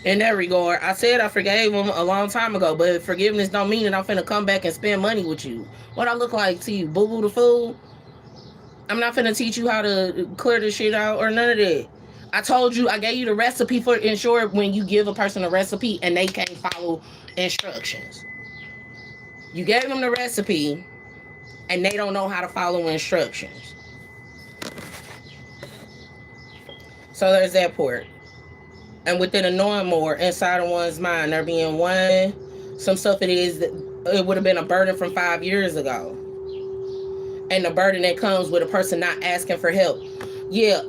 In that regard, I said I forgave him a long time ago, but forgiveness don't mean that I'm finna come back and spend money with you. What I look like to you, boo boo the fool? I'm not finna teach you how to clear this shit out or none of that. I told you, I gave you the recipe for ensure when you give a person a recipe and they can't follow instructions. You gave them the recipe and they don't know how to follow instructions. So there's that part. And within a knowing more inside of one's mind, there being some stuff it would have been a burden from 5 years ago. And the burden that comes with a person not asking for help. Yeah,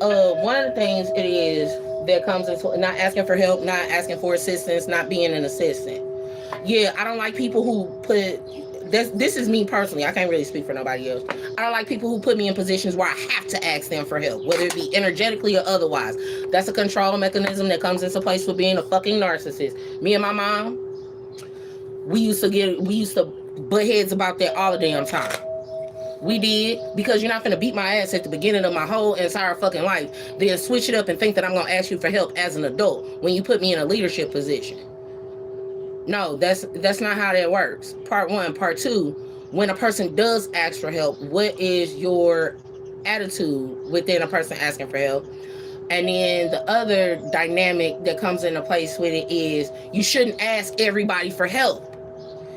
one of the things it is that comes into not asking for help, not asking for assistance, not being an assistant. Yeah, I don't like people who put this is me personally. I can't really speak for nobody else. I don't like people who put me in positions where I have to ask them for help, whether it be energetically or otherwise. That's a control mechanism that comes into place with being a fucking narcissist. Me and my mom, we used to butt heads about that all the damn time. We did, because you're not finna beat my ass at the beginning of my whole entire fucking life, then switch it up and think that I'm gonna ask you for help as an adult when you put me in a leadership position. No, that's not how that works. Part one. Part two, when a person does ask for help, what is your attitude within a person asking for help? And then the other dynamic that comes into place with it is you shouldn't ask everybody for help.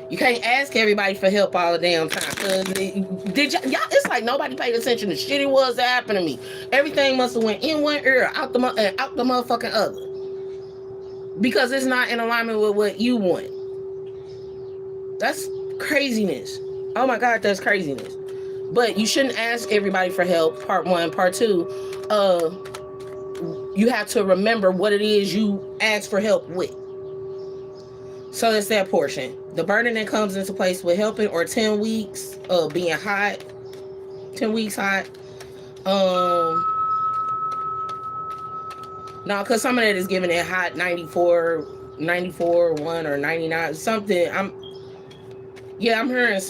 You can't ask everybody for help all the damn time. Cause y'all? It's like nobody paid attention to shit it was that happened to me. Everything must have went in one ear, out the motherfucking other. Because it's not in alignment with what you want. That's craziness. Oh my God, that's craziness. But you shouldn't ask everybody for help. Part one. Part two, you have to remember what it is you ask for help with. So that's that portion. The burden that comes into place with helping, or 10 weeks of being hot. 10 weeks hot. No, because some of that is giving it hot 94, 1 or 99, something. I'm hearing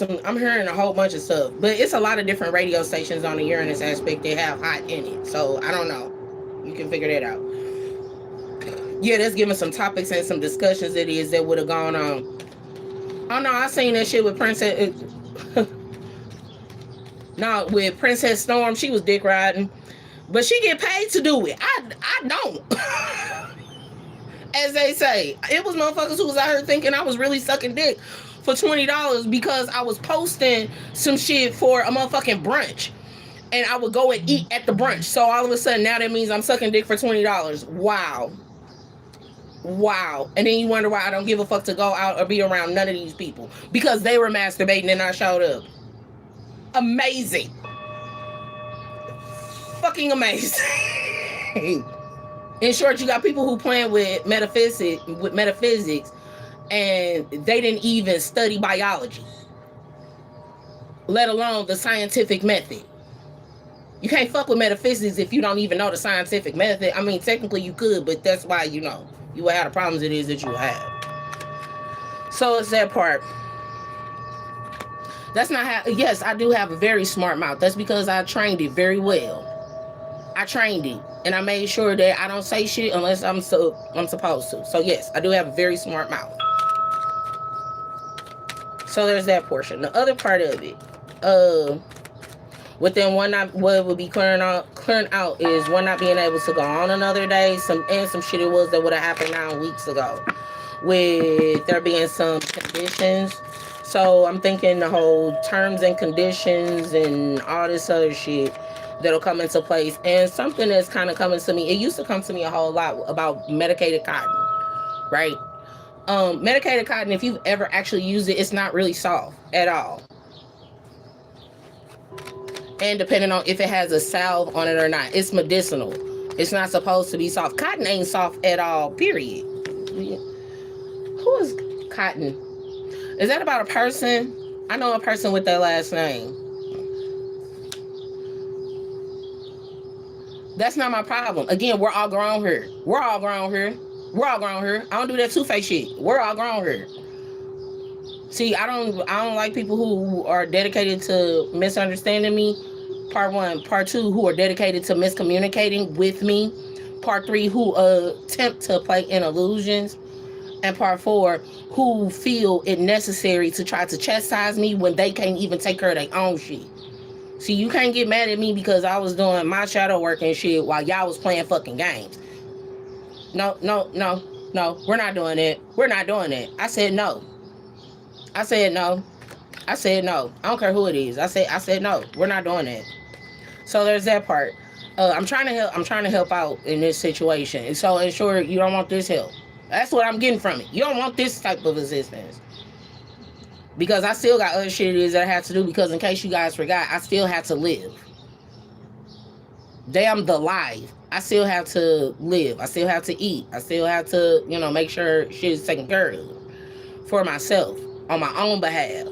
a whole bunch of stuff. But it's a lot of different radio stations on the Uranus aspect that have hot in it. So I don't know. You can figure that out. Yeah, that's giving some topics and some discussions that would have gone on. Oh no, I seen that shit with Princess. No, with Princess Storm, she was dick riding, but she get paid to do it. I don't. As they say, it was motherfuckers who was out here thinking I was really sucking dick for $20 because I was posting some shit for a motherfucking brunch. And I would go and eat at the brunch. So all of a sudden, now that means I'm sucking dick for $20. Wow. And then you wonder why I don't give a fuck to go out or be around none of these people. Because they were masturbating and I showed up. Amazing. Fucking amazing. In short, you got people who playing with metaphysics, and they didn't even study biology, let alone the scientific method. You can't fuck with metaphysics if you don't even know the scientific method. I mean, technically you could, but that's why, you will have the problems it is that you have. So it's that part. That's not how. Yes, I do have a very smart mouth. That's because I trained it very well. I trained it, and I made sure that I don't say shit unless I'm supposed to. So yes, I do have a very smart mouth. So there's that portion. The other part of it, uh, within one night, what would be clearing out is one not being able to go on another day. Some shit it was that would have happened 9 weeks ago, with there being some conditions. So I'm thinking the whole terms and conditions and all this other shit that'll come into place. And something that's kind of coming to me, it used to come to me a whole lot about medicated cotton, right? Medicated cotton, if you've ever actually used it, it's not really soft at all. And depending on if it has a salve on it or not, it's medicinal. It's not supposed to be soft. Cotton ain't soft at all, period. Who is Cotton? Is that about a person? I know a person with that last name. That's not my problem. Again, we're all grown here. We're all grown here. We're all grown here. I don't do that two-face shit. We're all grown here. See, I don't like people who are dedicated to misunderstanding me. Part one. Part two, who are dedicated to miscommunicating with me. Part three, who attempt to play in illusions. And part four, who feel it necessary to try to chastise me when they can't even take care of their own shit. See, you can't get mad at me because I was doing my shadow work and shit while y'all was playing fucking games. No, no, no, no. We're not doing it. We're not doing it. I said no. I said no. I said no. I don't care who it is. I said no. We're not doing it. So there's that part. I'm trying to help. I'm trying to help out in this situation. And so ensure you don't want this help. That's what I'm getting from it. You don't want this type of assistance. Because I still got other shit it is that I have to do. Because in case you guys forgot, I still have to live. Damn the life. I still have to live. I still have to eat. I still have to, make sure shit is taken care of for myself on my own behalf.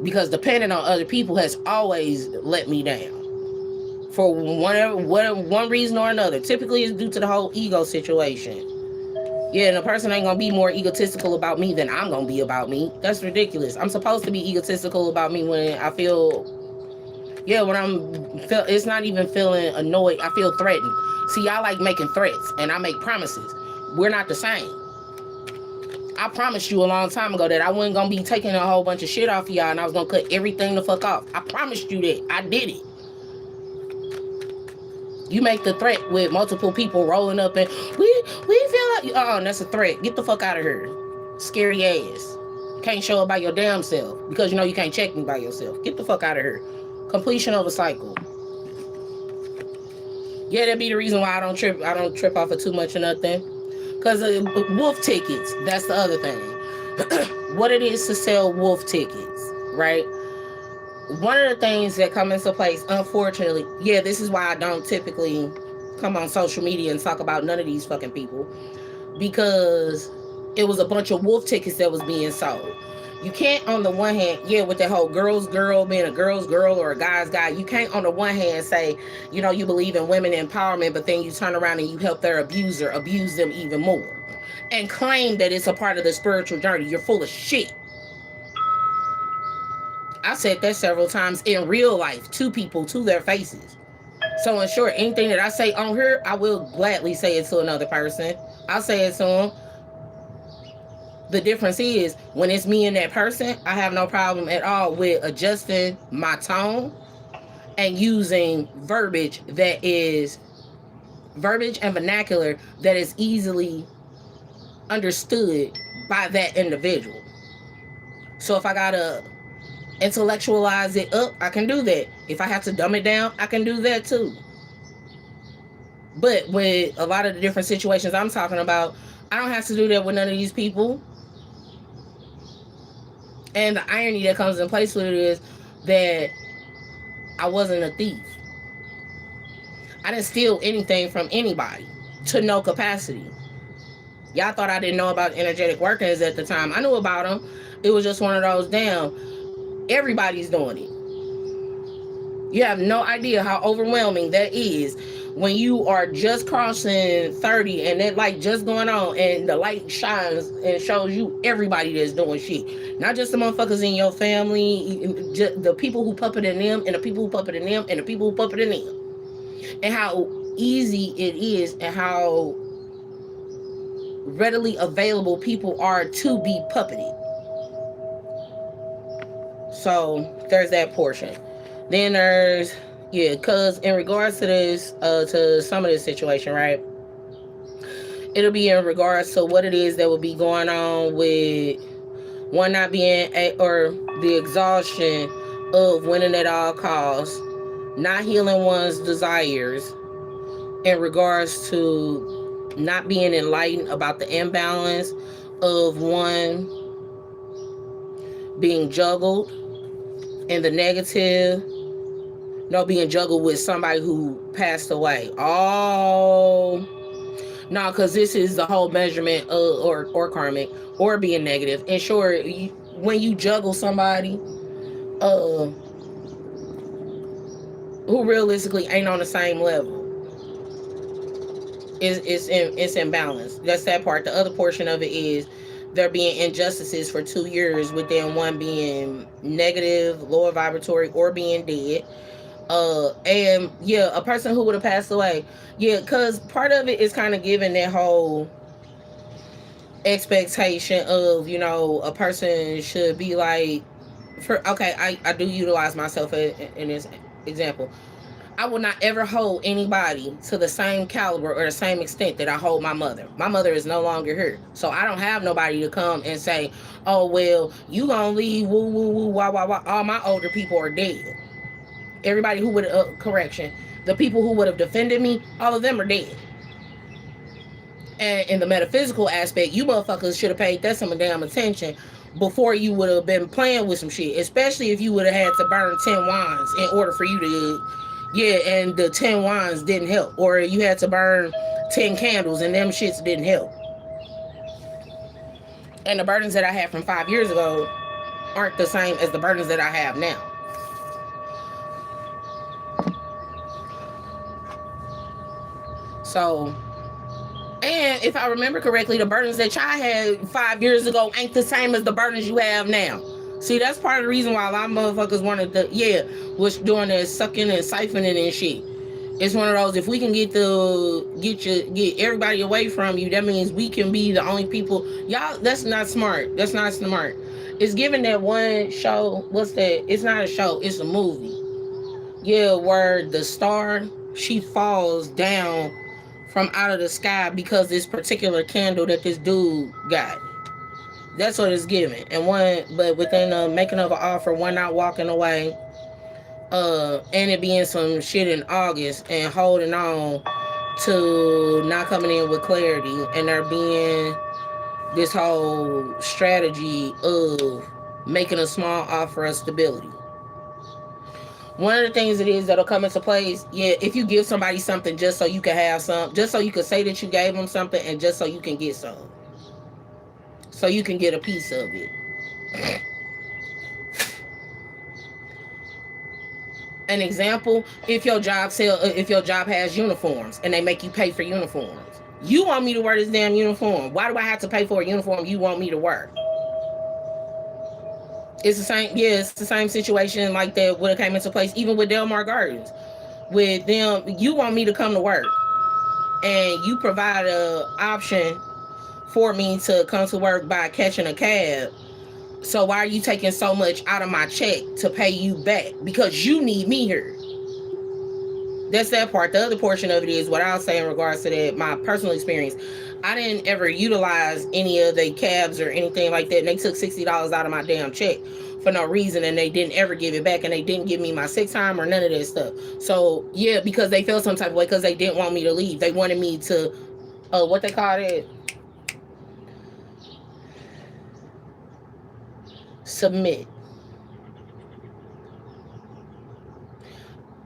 Because depending on other people has always let me down. For one reason or another. Typically it's due to the whole ego situation. Yeah, and a person ain't gonna be more egotistical about me than I'm gonna be about me. That's ridiculous. I'm supposed to be egotistical about me when I feel, it's not even feeling annoyed. I feel threatened. See, y'all like making threats, and I make promises. We're not the same. I promised you a long time ago that I wasn't gonna be taking a whole bunch of shit off of y'all, and I was gonna cut everything the fuck off. I promised you that. I did it. You make the threat with multiple people rolling up and we feel like that's a threat. Get the fuck out of here. Scary ass. Can't show up by your damn self because you can't check me by yourself. Get the fuck out of here. Completion of a cycle. Yeah, that'd be the reason why I don't trip off of too much or nothing. Cause wolf tickets. That's the other thing. What it is to sell wolf tickets, right? One of the things that come into place, unfortunately, this is why I don't typically come on social media and talk about none of these fucking people, because it was a bunch of wolf tickets that was being sold. You can't, on the one hand, with that whole girl's girl being a girl's girl or a guy's guy, you can't on the one hand say, you believe in women empowerment, but then you turn around and you help their abuser abuse them even more and claim that it's a part of the spiritual journey. You're full of shit. I said that several times in real life to people, to their faces. So in short, anything that I say on here, I will gladly say it to another person. I'll say it to them. The difference is, when it's me and that person, I have no problem at all with adjusting my tone and using verbiage and vernacular that is easily understood by that individual. So if I gotta intellectualize it up, I can do that. If I have to dumb it down, I can do that too. But with a lot of the different situations I'm talking about, I don't have to do that with none of these people. And the irony that comes in place with it is that I wasn't a thief. I didn't steal anything from anybody to no capacity. Y'all thought I didn't know about energetic workers at the time. I knew about them. It was just one of those, damn, everybody's doing it. You have no idea how overwhelming that is when you are just crossing 30 and that light just going on and the light shines and shows you everybody that's doing shit. Not just the motherfuckers in your family, just the people who puppet in them and the people who puppet in them and the people who puppet in them. And how easy it is and how readily available people are to be puppeted. So there's that portion. Then there's, yeah, because in regards to this, to some of this situation, right? It'll be in regards to what it is that will be going on with one not being or the exhaustion of winning at all costs, not healing one's desires in regards to not being enlightened about the imbalance of one being juggled in the negative, no, being juggled with somebody who passed away. Oh, no, because this is the whole measurement of, or karmic, or being negative. And sure, when you juggle somebody uh, who realistically ain't on the same level, it's imbalance. That's that part. The other portion of it is there being injustices for 2 years, with them one being negative, lower vibratory, or being dead. And yeah, a person who would have passed away. Yeah, because part of it is kind of giving that whole expectation of, a person should be like, for okay, I do utilize myself in this example. I will not ever hold anybody to the same caliber or the same extent that I hold my mother. My mother is no longer here. So I don't have nobody to come and say, oh, well, you gonna leave, woo, woo, woo, wah, wah, wah. All my older people are dead. Everybody who would, correction, the people who would have defended me, all of them are dead. And in the metaphysical aspect, you motherfuckers should have paid that some damn attention before you would have been playing with some shit. Especially if you would have had to burn 10 wands in order for you to, yeah, and the 10 wands didn't help. Or you had to burn 10 candles and them shits didn't help. And the burdens that I had from 5 years ago aren't the same as the burdens that I have now. So, and if I remember correctly, the burdens that y'all had 5 years ago ain't the same as the burdens you have now. See, that's part of the reason why a lot of motherfuckers wanted to, was doing that sucking and siphoning and shit. It's one of those, if we can get everybody away from you, that means we can be the only people. Y'all, that's not smart. That's not smart. It's given that one show, what's that? It's not a show, it's a movie. Yeah, where the star, she falls down from out of the sky because this particular candle that this dude got. That's what it's given. And one, but within making of an offer, one not walking away, and it being some shit in August and holding on to not coming in with clarity, and there being this whole strategy of making a small offer of stability. One of the things it is that'll come into place, if you give somebody something just so you can have some, just so you can say that you gave them something, and just so you can get some, so you can get a piece of it. An example: if your job has uniforms and they make you pay for uniforms, you want me to wear this damn uniform. Why do I have to pay for a uniform you want me to wear? It's the same. Yeah, it's the same situation like that when it came into place, even with Delmar Gardens. With them, you want me to come to work, and you provide a option for me to come to work by catching a cab. So why are you taking so much out of my check to pay you back? Because you need me here. That's that part. The other portion of it is what I'll say in regards to that, my personal experience. I didn't ever utilize any of the cabs or anything like that. And they took $60 out of my damn check for no reason, and they didn't ever give it back, and they didn't give me my sick time or none of that stuff. So yeah, because they felt some type of way, because they didn't want me to leave. They wanted me to, what they call it, submit.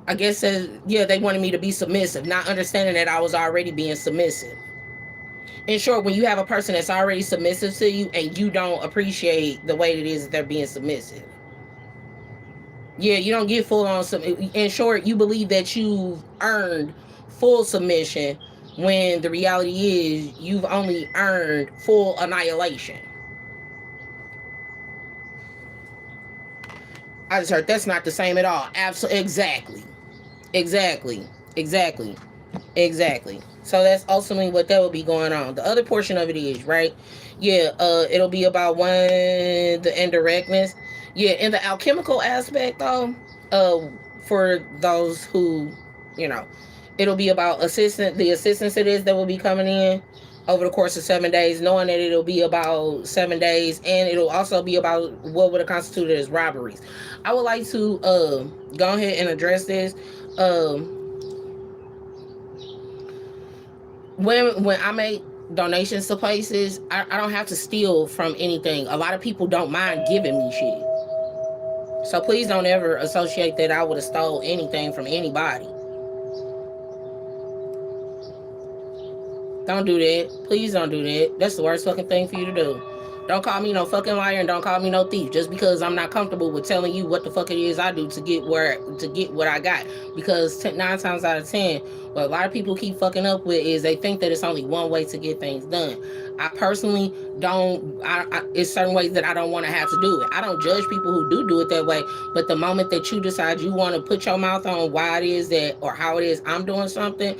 I guess they wanted me to be submissive, not understanding that I was already being submissive. In short, when you have a person that's already submissive to you and you don't appreciate the way it is that they're being submissive, you don't get full on. In short, you believe that you've earned full submission when the reality is you've only earned full annihilation. I just heard that's not the same at all. Absolutely, exactly. So that's ultimately what that will be going on. The other portion of it is, right, it'll be about one, the indirectness. Yeah, in the alchemical aspect though, for those who, you know, it'll be about the assistance it is that will be coming in over the course of 7 days, knowing that it'll be about 7 days, and it'll also be about what would have constituted as robberies. I would like to go ahead and address this. Um, when I make donations to places, I don't have to steal from anything. A lot of people don't mind giving me shit. So please don't ever associate that I would have stole anything from anybody. Don't do that. Please don't do that. That's the worst fucking thing for you to do. Don't call me no fucking liar and don't call me no thief just because I'm not comfortable with telling you what the fuck it is I do to get what I got. Because 9 times out of 10, what a lot of people keep fucking up with is they think that it's only one way to get things done. I personally don't. It's certain ways that I don't want to have to do it. I don't judge people who do it that way. But the moment that you decide you want to put your mouth on why it is that or how it is I'm doing something,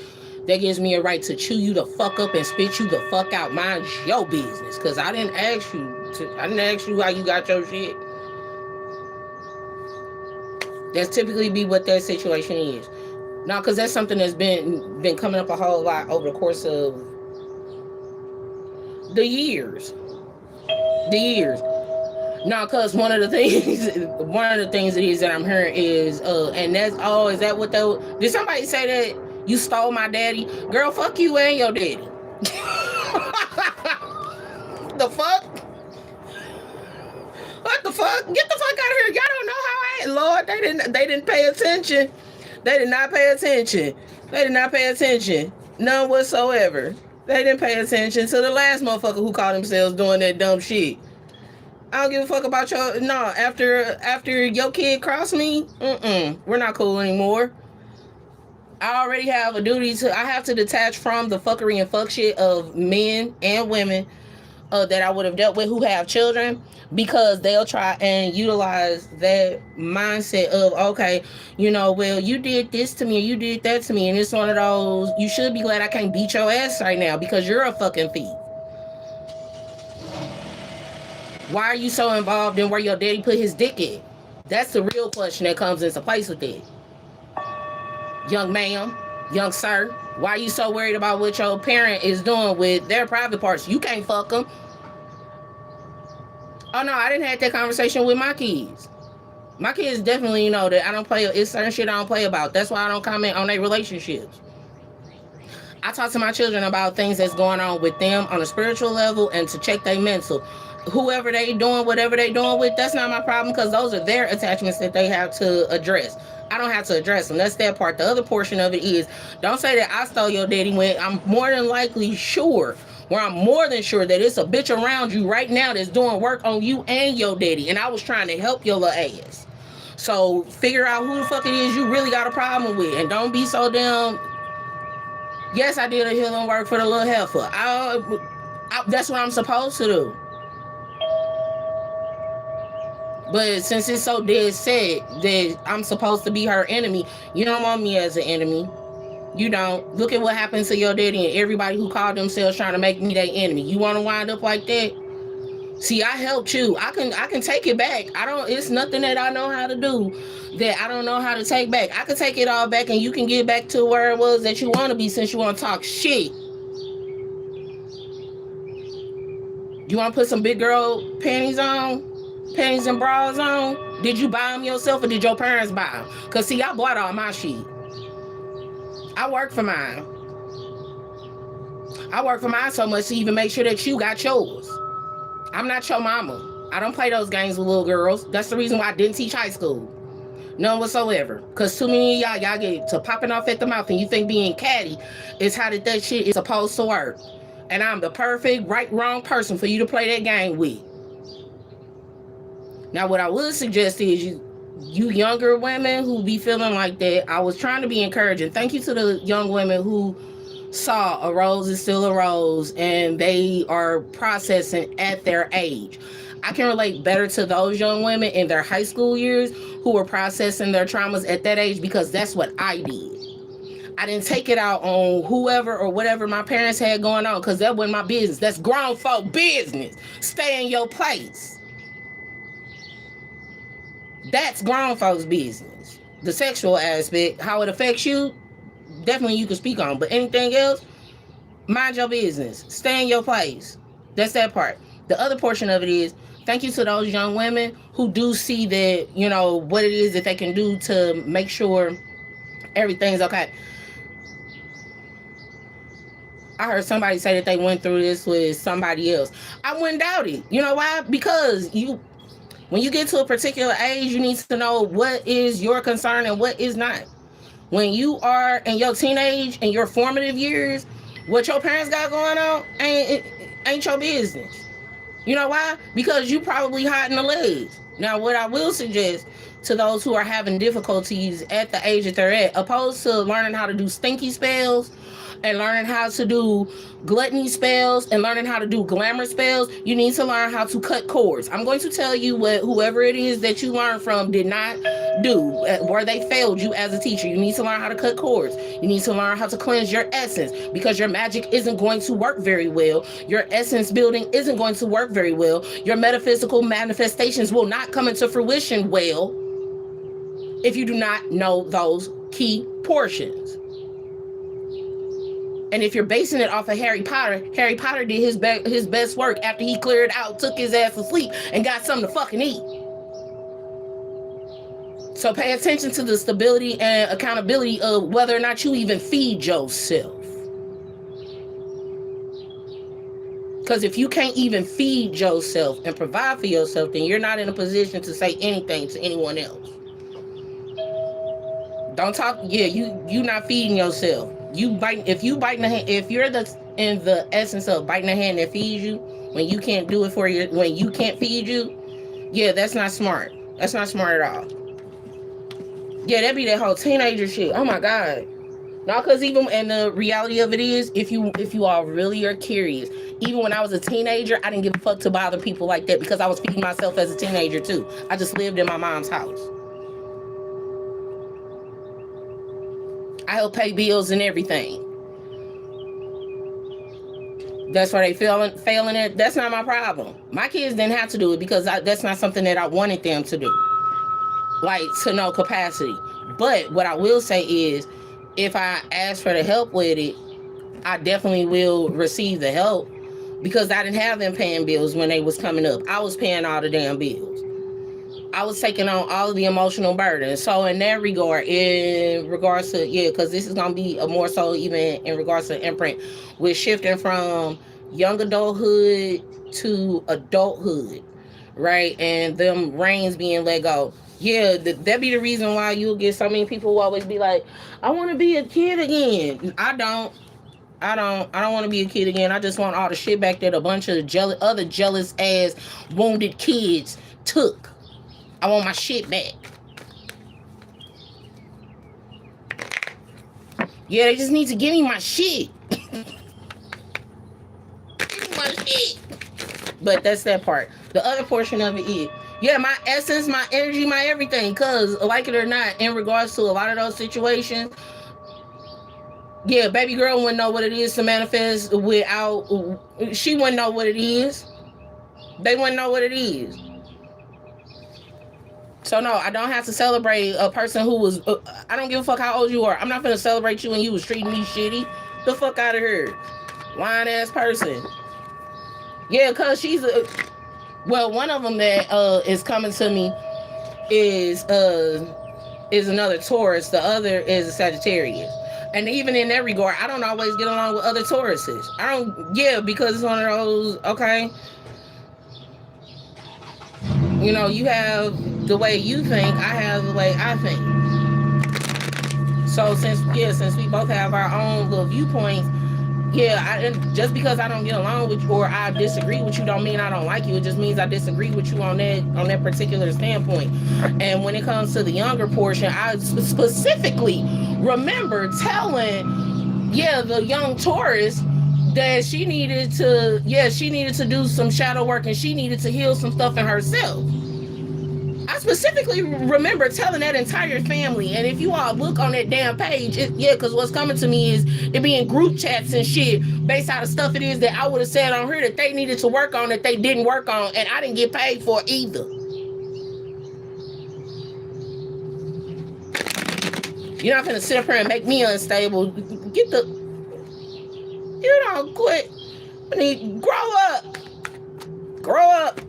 that gives me a right to chew you the fuck up and spit you the fuck out. Mind your business, cause I didn't ask you I didn't ask you how you got your shit. That's typically be what that situation is. Now, cause that's something that's been coming up a whole lot over the course of the years. The years. No, cause one of the things it is that I'm hearing is, and that's is that what did somebody say that you stole my daddy? Girl, fuck you and your daddy. The fuck? What the fuck? Get the fuck out of here! Y'all don't know how I. Lord, they didn't pay attention. They did not pay attention. They did not pay attention. None whatsoever. They didn't pay attention to the last motherfucker who called themselves doing that dumb shit. I don't give a fuck about your no. After your kid crossed me, we're not cool anymore. I already have a duty to. I have to detach from the fuckery and fuck shit of men and women that I would have dealt with who have children, because they'll try and utilize that mindset of, okay, well, you did this to me or you did that to me, and it's one of those, you should be glad I can't beat your ass right now because you're a fucking thief. Why are you so involved in where your daddy put his dick in? That's the real question that comes into place with it. Young ma'am, young sir, why are you so worried about what your parent is doing with their private parts? You can't fuck them. Oh no, I didn't have that conversation with my kids. My kids definitely know that I don't play. It's certain shit I don't play about. That's why I don't comment on their relationships. I talk to my children about things that's going on with them on a spiritual level and to check their mental. Whoever they doing, whatever they doing with, that's not my problem because those are their attachments that they have to address. I don't have to address them. That's that part. The other portion of it is, don't say that I stole your daddy when I'm more than likely sure, where I'm more than sure that it's a bitch around you right now that's doing work on you and your daddy, and I was trying to help your little ass. So figure out who the fuck it is you really got a problem with, and don't be so damn. Yes, I did a healing work for the little heifer. That's what I'm supposed to do. But since it's so dead set that I'm supposed to be her enemy, you don't want me as an enemy. You don't. Look at what happened to your daddy and everybody who called themselves trying to make me their enemy. You want to wind up like that? See, I helped you. I can take it back. It's nothing that I know how to do that I don't know how to take back. I can take it all back and you can get back to where it was that you want to be, since you want to talk shit. You want to put some big girl panties on? Panties and bras on? Did you buy them yourself or did your parents buy them? Because see, I bought all my shit. I work for mine. I work for mine so much to even make sure that you got yours. I'm not your mama. I don't play those games with little girls. That's the reason why I didn't teach high school. None whatsoever. Because too many of y'all get to popping off at the mouth and you think being catty is how that shit is supposed to work. And I'm the perfect wrong person for you to play that game with. Now, what I would suggest is you younger women who be feeling like that, I was trying to be encouraging. Thank you to the young women who saw a rose is still a rose and they are processing at their age. I can relate better to those young women in their high school years who were processing their traumas at that age, because that's what I did. I didn't take it out on whoever or whatever my parents had going on, because that wasn't my business. That's grown folk business. Stay in your place. That's grown folks' business. The sexual aspect, how it affects you, definitely you can speak on. But anything else, mind your business. Stay in your place. That's that part. The other portion of it is thank you to those young women who do see that, what it is that they can do to make sure everything's okay. I heard somebody say that they went through this with somebody else. I wouldn't doubt it. You know why? Because when you get to a particular age, you need to know what is your concern and what is not. When you are in your teenage and your formative years, what your parents got going on ain't your business. You know why? Because you probably hiding the legs. Now, what I will suggest to those who are having difficulties at the age that they're at, opposed to learning how to do stinky spells and learning how to do gluttony spells and learning how to do glamour spells, you need to learn how to cut cords. I'm going to tell you what whoever it is that you learned from did not do, where they failed you as a teacher. You need to learn how to cut cords. You need to learn how to cleanse your essence, because your magic isn't going to work very well. Your essence building isn't going to work very well. Your metaphysical manifestations will not come into fruition well if you do not know those key portions. And if you're basing it off of Harry Potter did his best work after he cleared out, took his ass to sleep, and got something to fucking eat. So pay attention to the stability and accountability of whether or not you even feed yourself. Because if you can't even feed yourself and provide for yourself, then you're not in a position to say anything to anyone else. Don't talk. Yeah, you not feeding yourself. If you're in the essence of biting the hand that feeds you, when you can't do it when you can't feed you, yeah, that's not smart. That's not smart at all. Yeah, that be that whole teenager shit. Oh my god. No, because and the reality of it is, if you all really are curious, even when I was a teenager, I didn't give a fuck to bother people like that, because I was feeding myself as a teenager too. I just lived in my mom's house. I help pay bills and everything. That's why they failing it. That's not my problem. My kids didn't have to do it, because that's not something that I wanted them to do, like to no capacity. But what I will say is, if I ask for the help with it, I definitely will receive the help, because I didn't have them paying bills when they was coming up. I was paying all the damn bills. I was taking on all of the emotional burden. So in that regard, in regards to, because this is going to be a more so even in regards to imprint, with shifting from young adulthood to adulthood, right? And them reins being let go. Yeah, that be the reason why you'll get so many people who always be like, I want to be a kid again. I don't want to be a kid again. I just want all the shit back that a bunch of other jealous ass wounded kids took. I want my shit back. Yeah, they just need to give me my shit. My shit. But that's that part. The other portion of it is, yeah, my essence, my energy, my everything. Because, like it or not, in regards to a lot of those situations, yeah, baby girl wouldn't know what it is to manifest without, she wouldn't know what it is. They wouldn't know what it is. So no, I don't have to celebrate a person who was, I don't give a fuck how old you are. I'm not gonna celebrate you when you was treating me shitty. The fuck out of here. Lying ass person. Yeah, cause she's one of them that is coming to me is another Taurus. The other is a Sagittarius. And even in that regard, I don't always get along with other Tauruses. Because it's one of those, okay, you have the way you think, I have the way I think. So since we both have our own little viewpoints, just because I don't get along with you or I disagree with you don't mean I don't like you. It just means I disagree with you on that particular standpoint. And when it comes to the younger portion, I specifically remember telling the young Taurus that she needed to do some shadow work, and she needed to heal some stuff in herself. I specifically remember telling that entire family, and if you all look on that damn page, because what's coming to me is it being group chats and shit based out of stuff it is that I would have said on here that they needed to work on that they didn't work on, and I didn't get paid for either. You're not gonna sit up here and make me unstable. Get the, quit. I mean, grow up. Grow up.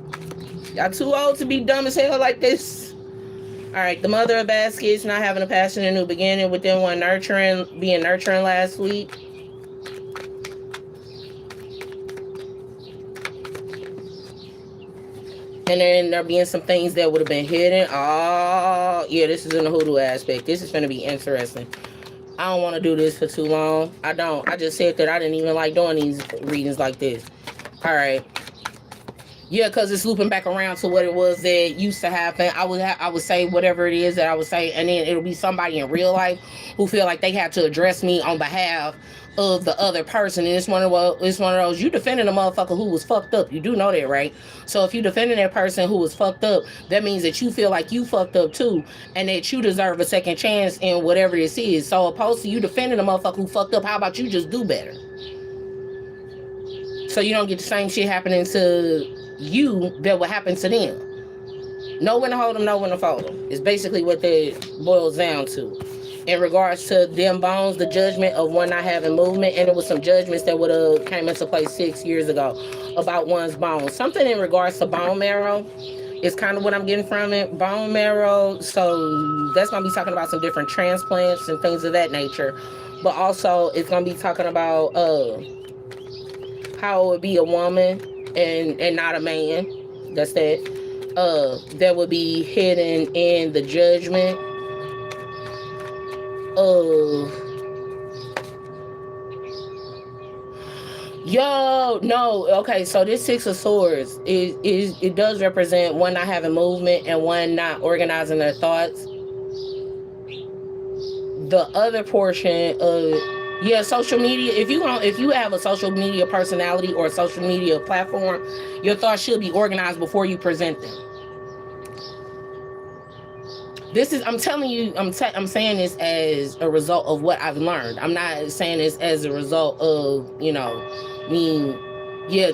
Y'all too old to be dumb as hell like this. All right, the mother of baskets, not having a passion, a new beginning within one, being nurturing last week. And then there being some things that would have been hidden. Oh, yeah, this is in the hoodoo aspect. This is going to be interesting. I don't want to do this for too long. I don't. I just said that I didn't even like doing these readings like this. All right. Yeah, because it's looping back around to what it was that used to happen. I would say whatever it is that I would say, and then it'll be somebody in real life who feel like they have to address me on behalf of the other person. And it's one of those, you defending a motherfucker who was fucked up. You do know that, right? So if you defending that person who was fucked up, that means that you feel like you fucked up too, and that you deserve a second chance in whatever this is. So opposed to you defending a motherfucker who fucked up, how about you just do better? So you don't get the same shit happening to you that will happen to them. Know when to hold them, know when to fold them. It's basically what that boils down to. In regards to them bones, the judgment of one not having movement, and it was some judgments that would have came into place 6 years ago about one's bones. Something in regards to bone marrow is kind of what I'm getting from it. Bone marrow, so that's going to be talking about some different transplants and things of that nature. But also, it's going to be talking about how it would be a woman and not a man. That's that. That would be hidden in the judgment of okay, so this Six of Swords it does represent one not having movement and one not organizing their thoughts. The other portion of social media, if you have a social media personality or a social media platform, your thoughts should be organized before you present them. I'm telling you, I'm saying this as a result of what I've learned. I'm not saying this as a result of, me,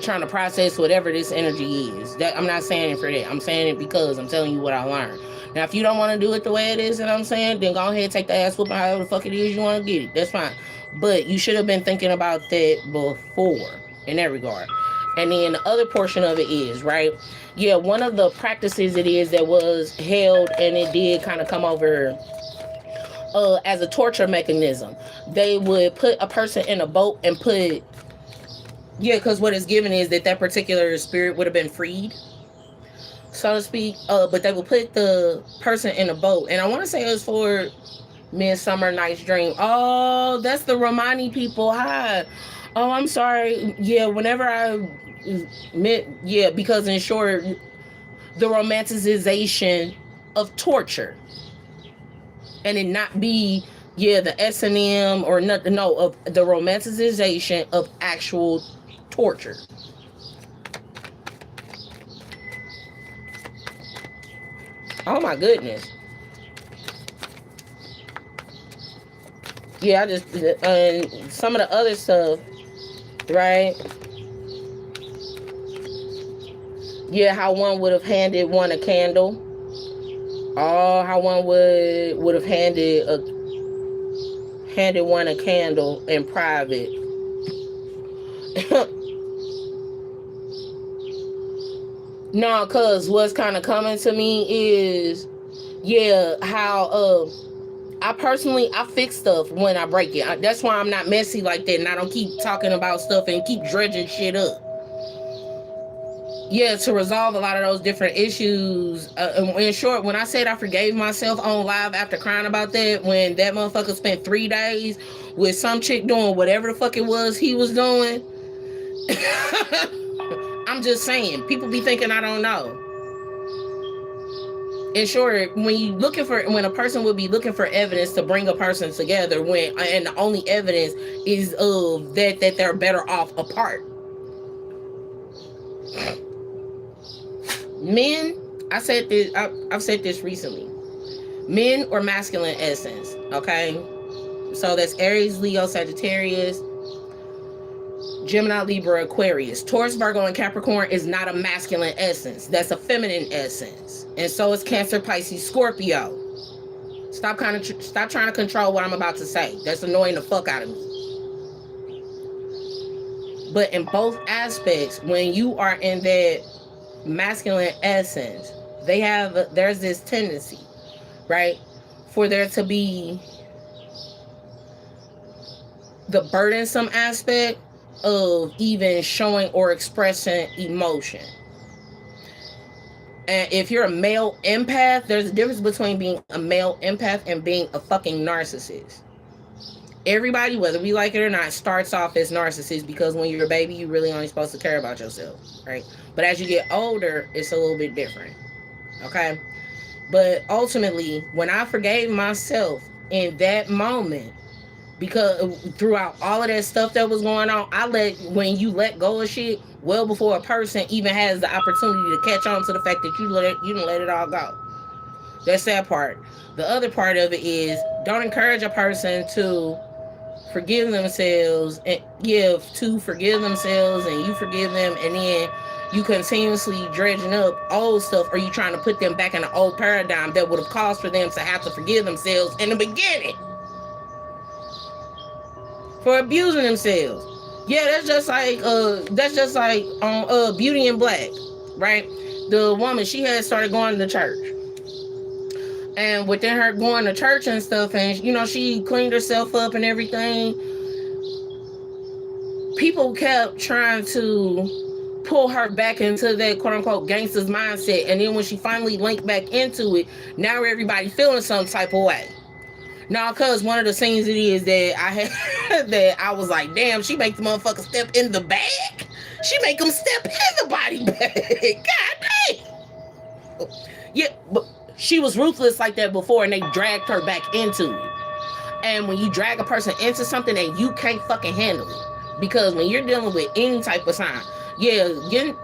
trying to process whatever this energy is. That I'm not saying it for that. I'm saying it because I'm telling you what I learned. Now, if you don't want to do it the way it is, and I'm saying, then go ahead and take the ass whooping however the fuck it is you want to get it. That's fine. But you should have been thinking about that before, in that regard. And then the other portion of it is, right? Yeah, one of the practices it is that was held, and it did kind of come over as a torture mechanism. They would put a person in a boat and because what it's given is that particular spirit would have been freed, so to speak. But they would put the person in a boat, and I want to say it was for Midsummer Night's Dream. Oh, that's the Romani people. Hi. Oh, I'm sorry. Yeah, whenever I meant, because in short, the romanticization of torture, and it not be the S&M or nothing. No, of the romanticization of actual torture. Oh my goodness. Yeah, I just some of the other stuff, right? Yeah, how one would have handed one a candle. Oh, how one would have handed one a candle in private. No, cause what's kind of coming to me is, how I fix stuff when I break it. That's why I'm not messy like that, and I don't keep talking about stuff and keep dredging shit up. To resolve a lot of those different issues. In short, when I said I forgave myself on live after crying about that, when that motherfucker spent 3 days with some chick doing whatever the fuck it was he was doing, I'm just saying, people be thinking I don't know. In short, when a person would be looking for evidence to bring a person together, and the only evidence is of that they're better off apart. Men, I've said this recently. Men or masculine essence, okay? So that's Aries, Leo, Sagittarius, Gemini, Libra, Aquarius. Taurus, Virgo, and Capricorn is not a masculine essence. That's a feminine essence. And so is Cancer, Pisces, Scorpio. Stop trying to control what I'm about to say. That's annoying the fuck out of me. But in both aspects, when you are in that masculine essence, there's this tendency, right, for there to be the burdensome aspect of even showing or expressing emotion. And if you're a male empath, there's a difference between being a male empath and being a fucking narcissist. Everybody, whether we like it or not, starts off as narcissists because when you're a baby, you're really only supposed to care about yourself, right? But as you get older, it's a little bit different, okay? But ultimately, when I forgave myself in that moment, because throughout all of that stuff that was going on, when you let go of shit well before a person even has the opportunity to catch on to the fact that you didn't let it all go. That's that part. The other part of it is don't encourage a person to forgive themselves and forgive themselves and you forgive them, and then you continuously dredging up old stuff, or you trying to put them back in an old paradigm that would have caused for them to have to forgive themselves in the beginning for abusing themselves. Yeah, that's just like on Beauty in Black, right? The woman, she had started going to church, and within her going to church and stuff, and she cleaned herself up and everything, people kept trying to pull her back into that quote unquote gangster's mindset. And then when she finally linked back into it, now everybody feeling some type of way. Now, cause one of the scenes it is that I had that I was like, damn, she make the motherfucker step in the bag. She make them step in the body bag. God damn. Yeah, but she was ruthless like that before, and they dragged her back into it. And when you drag a person into something that you can't fucking handle it, because when you're dealing with any type of sign, getting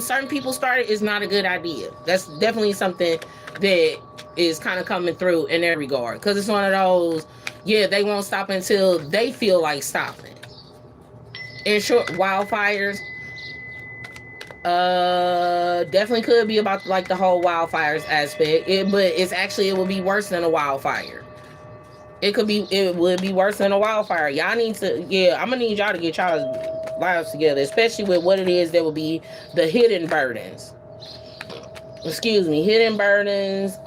certain people started is not a good idea. That's definitely something that is kind of coming through in that regard, because it's one of those, they won't stop until they feel like stopping. In short, wildfires definitely could be about like the whole wildfires aspect, but it would be worse than a wildfire. It would be worse than a wildfire. Y'all need to, I'm gonna need y'all to get y'all's lives together, especially with what it is that would be the hidden burdens. Hidden burdens,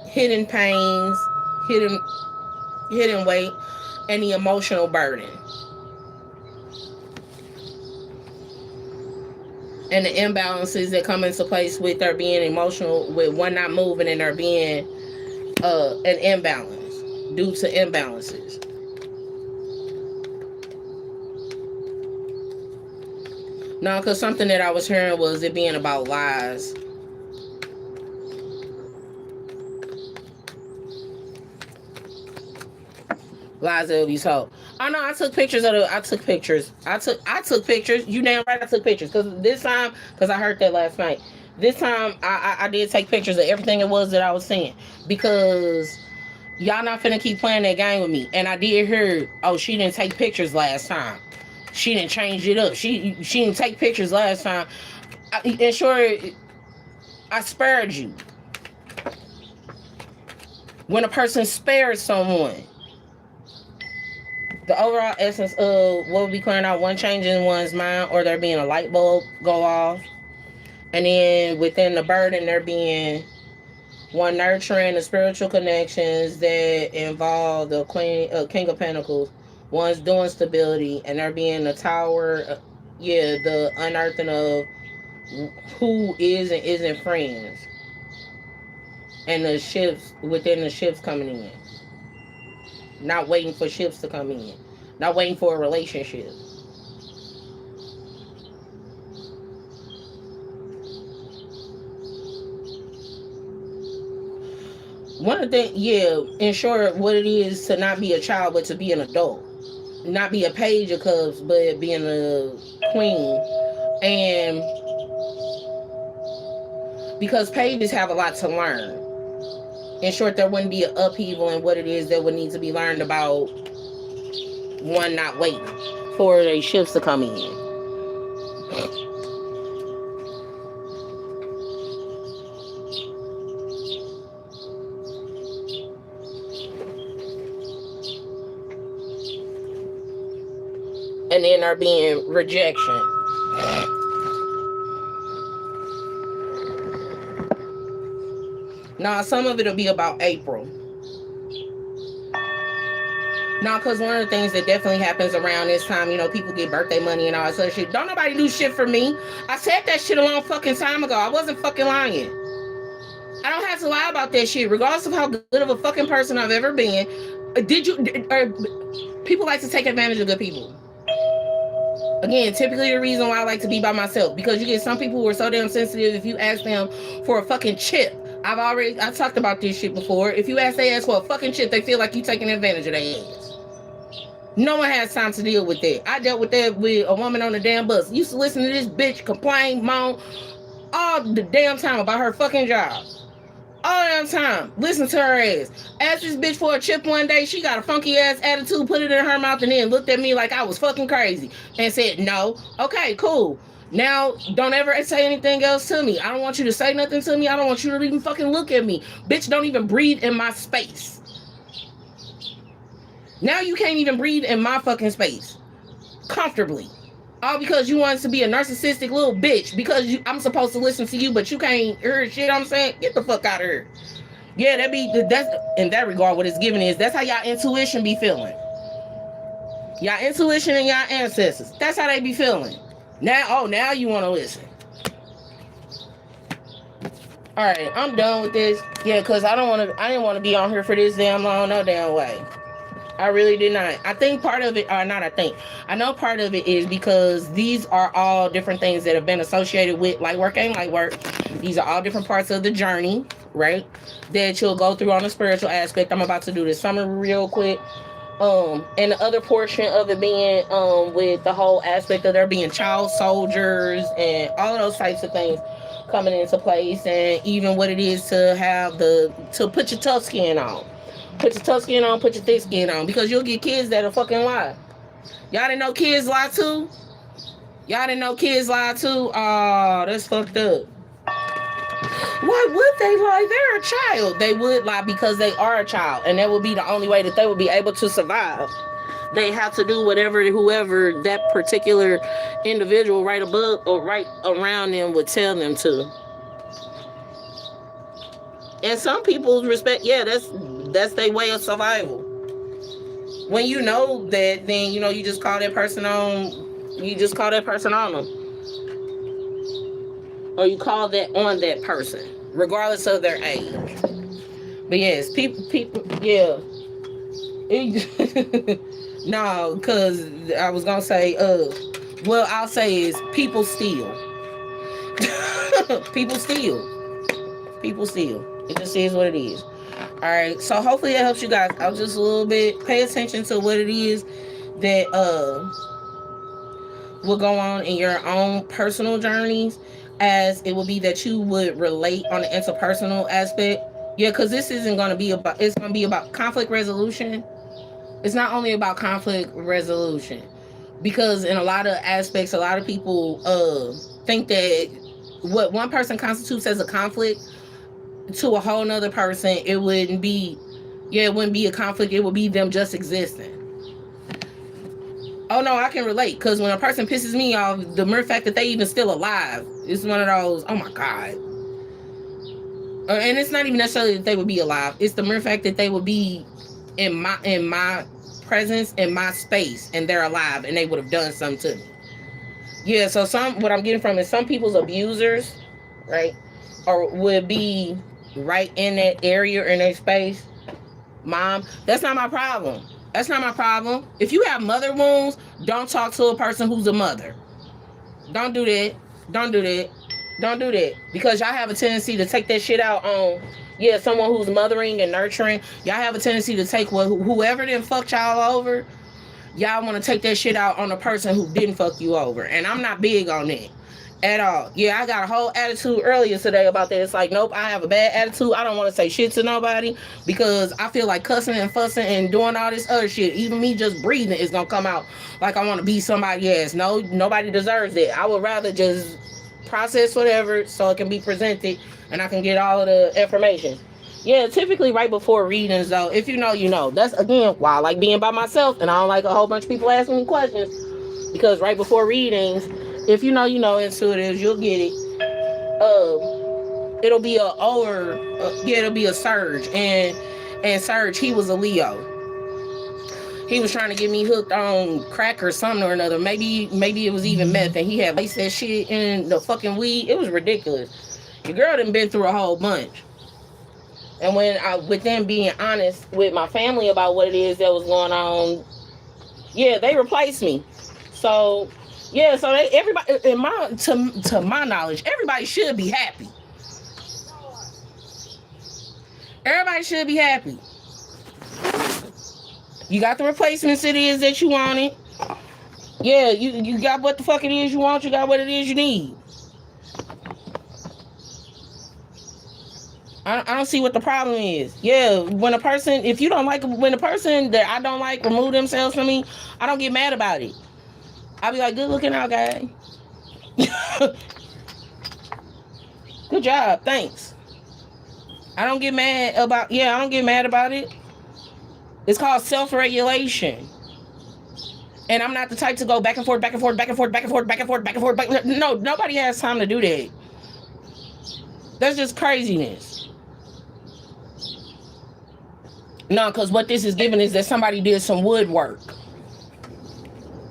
hidden pains, hidden weight, and the emotional burden. And the imbalances that come into place with there being emotional, with one not moving and there being an imbalance due to imbalances. No, because something that I was hearing was it being about lies. Lies that will be told. Oh no, I took pictures. I took pictures. You damn right I took pictures. Because I heard that last night. This time I did take pictures of everything it was that I was saying. Because y'all not finna keep playing that game with me. And I did hear, she didn't take pictures last time. She didn't change it up. She didn't take pictures last time. And sure, I spared you. When a person spares someone, the overall essence of what would be clearing out one change in one's mind, or there being a light bulb go off. And then within the burden, there being one nurturing the spiritual connections that involve the King of Pentacles. One's doing stability, and there being the tower, the unearthing of who is and isn't friends. And the ships within the ships coming in. Not waiting for ships to come in. Not waiting for a relationship. One of the things, in short, what it is to not be a child, but to be an adult. Not be a page of cups, but being a queen. And because pages have a lot to learn. In short, there wouldn't be an upheaval in what it is that would need to be learned about one not waiting for the shifts to come in. And then there being rejection. Now, some of it'll be about April. Now, because one of the things that definitely happens around this time, people get birthday money and all that other shit. Don't nobody do shit for me. I said that shit a long fucking time ago. I wasn't fucking lying. I don't have to lie about that shit, regardless of how good of a fucking person I've ever been. People like to take advantage of good people. Again, typically the reason why I like to be by myself, because you get some people who are so damn sensitive. If you ask them for a fucking chip, I talked about this shit before. If they ask for a fucking chip, they feel like you taking advantage of their ass. No one has time to deal with that. I dealt with that with a woman on the damn bus. Used to listen to this bitch complain, moan all the damn time about her fucking job. All the damn time. Listen to her ass. Asked this bitch for a chip one day. She got a funky ass attitude, put it in her mouth, and then looked at me like I was fucking crazy and said no. Okay, cool. Now, don't ever say anything else to me. I don't want you to say nothing to me. I don't want you to even fucking look at me. Bitch, don't even breathe in my space. Now you can't even breathe in my fucking space comfortably. All because you want to be a narcissistic little bitch. Because I'm supposed to listen to you, but you can't hear shit I'm saying. Get the fuck out of here. Yeah, that's in that regard what it's giving is. That's how y'all intuition be feeling. Y'all intuition and y'all ancestors. That's how they be feeling. Now you want to listen. All right, I'm done with this. Yeah, because I didn't want to be on here for this damn long, no damn way. I really did not. I think part of it, I know part of it is because these are all different things that have been associated with light work and light work. These are all different parts of the journey, right? That you'll go through on the spiritual aspect. I'm about to do this summary real quick. And the other portion of it being with the whole aspect of there being child soldiers and all of those types of things coming into place, and even what it is to put your tough skin on. Put your tough skin on, put your thick skin on. Because you'll get kids that'll fucking lie. Y'all didn't know kids lie too? Oh, that's fucked up. Why would they lie? They're a child. They would lie because they are a child. And that would be the only way that they would be able to survive. They have to do whoever that particular individual right above or right around them would tell them to. And some people's respect, that's their way of survival. When you know that, then you just call that person on. You just call that person on them, or you call that on that person, regardless of their age. But yes, people, yeah. No, because I was gonna say, what I'll say is people steal. People steal. It just is what it is. Alright, so hopefully that helps you guys out just a little bit. Pay attention to what it is that will go on in your own personal journeys, as it will be that you would relate on the interpersonal aspect. Yeah, because this isn't going to be about, it's going to be about conflict resolution. It's not only about conflict resolution, because in a lot of aspects, a lot of people think that what one person constitutes as a conflict to a whole nother person, it wouldn't be a conflict. It would be them just existing. Oh no, I can relate, because when a person pisses me off, the mere fact that they even still alive is one of those, oh my God. And it's not even necessarily that they would be alive. It's the mere fact that they would be in my presence, in my space, and they're alive, and they would have done something to me. Yeah, so what I'm getting from is some people's abusers, right, or would be right in that area or in that space. Mom, that's not my problem. That's not my problem. If you have mother wounds, don't talk to a person who's a mother. Don't do that. Don't do that. Don't do that. Because y'all have a tendency to take that shit out on, someone who's mothering and nurturing. Y'all have a tendency to take whoever didn't fuck y'all over, y'all want to take that shit out on the person who didn't fuck you over. And I'm not big on that at all. Yeah, I got a whole attitude earlier today about that. It's like, nope, I have a bad attitude. I don't want to say shit to nobody, because I feel like cussing and fussing and doing all this other shit, even me just breathing, is gonna come out like I want to be somebody else. No, nobody deserves it. I would rather just process whatever so it can be presented and I can get all of the information. Yeah, typically right before readings, though, if you know, you know. That's, again, why I like being by myself, and I don't like a whole bunch of people asking me questions. because right before readings, if you know, intuitives, you'll get it. It'll be it'll be a Surge, and Surge, he was a Leo. He was trying to get me hooked on crack or something or another. Maybe it was even meth, and he had laced that shit in the fucking weed. It was ridiculous. Your girl done been through a whole bunch. And with them being honest with my family about what it is that was going on, yeah, they replaced me. So yeah, so everybody to my knowledge, everybody should be happy. Everybody should be happy. You got the replacements it is that you wanted. Yeah, you got what the fuck it is you want. You got what it is you need. I don't see what the problem is. Yeah, if you don't like, when a person that I don't like remove themselves from me, I don't get mad about it. I'll be like, good looking out, guy. Good job, thanks. I don't get mad about it. It's called self-regulation. And I'm not the type to go back and forth. No, nobody has time to do that. That's just craziness. No, because what this is giving is that somebody did some woodwork.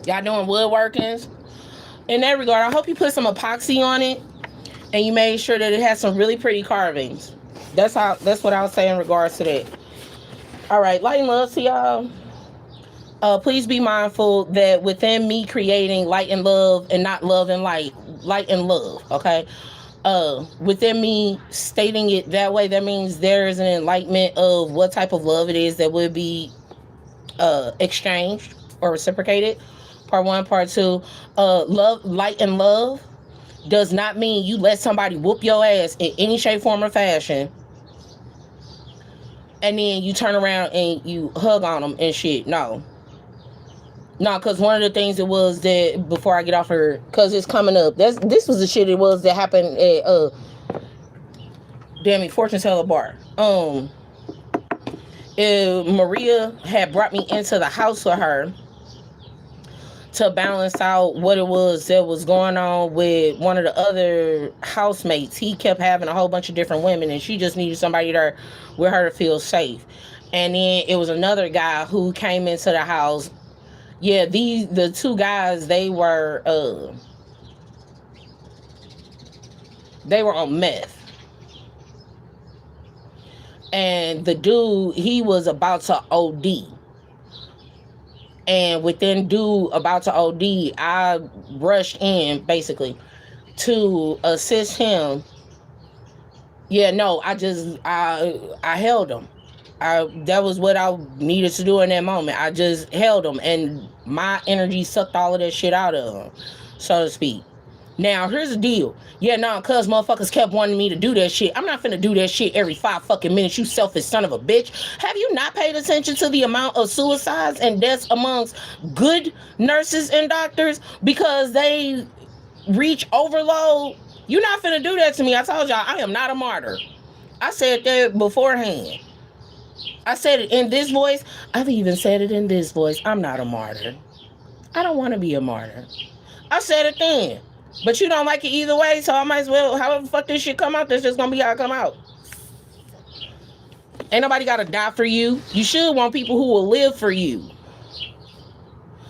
Y'all doing woodworkings? In that regard, I hope you put some epoxy on it and you made sure that it has some really pretty carvings. That's what I would say in regards to that. All right, light and love to y'all. Please be mindful that within me creating light and love, and not love and light and love, okay? Within me stating it that way, that means there is an enlightenment of what type of love it is that would be exchanged or reciprocated. Part one. Part two, love, light and love does not mean you let somebody whoop your ass in any shape, form, or fashion, and then you turn around and you hug on them and shit. No, because one of the things it was that, before I get off her, because it's coming up, this was the shit it was that happened at Fortune Teller Bar. Maria had brought me into the house with her to balance out what it was that was going on with one of the other housemates. He kept having a whole bunch of different women, and she just needed somebody there with her to feel safe. And then it was another guy who came into the house. Yeah, the two guys, they were on meth. And the dude, he was about to OD. And within dude about to OD, I rushed in basically to assist him. Yeah, no, I held him. That was what I needed to do in that moment. I just held him, and my energy sucked all of that shit out of him, so to speak. Now, here's the deal. Yeah, no, cuz motherfuckers kept wanting me to do that shit. I'm not finna do that shit every 5 fucking minutes, you selfish son of a bitch. Have you not paid attention to the amount of suicides and deaths amongst good nurses and doctors because they reach overload? You're not finna do that to me. I told y'all, I am not a martyr. I said that beforehand. I said it in this voice. I've even said it in this voice. I'm not a martyr. I don't want to be a martyr. I said it then. But you don't like it either way, so I might as well, however the fuck this shit come out, that's just gonna be how it come out. Ain't nobody gotta die for you. You should want people who will live for you.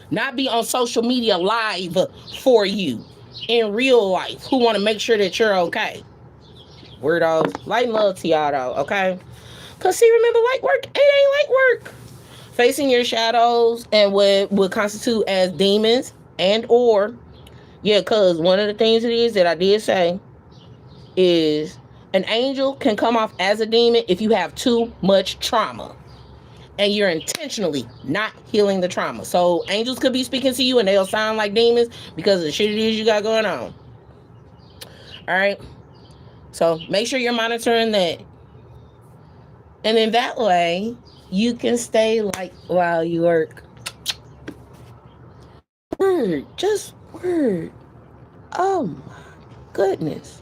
Not be on social media live for you. In real life. Who want to make sure that you're okay. Weirdos. Light and love to y'all though, okay? Because see, remember, light work, it ain't light work. Facing your shadows and what would constitute as demons and or, yeah, because one of the things it is that I did say is an angel can come off as a demon if you have too much trauma and you're intentionally not healing the trauma. So angels could be speaking to you and they'll sound like demons because of the shit it is you got going on. All right. So make sure you're monitoring that. And in that way, you can stay light while you work. Word. Just word. Oh my goodness.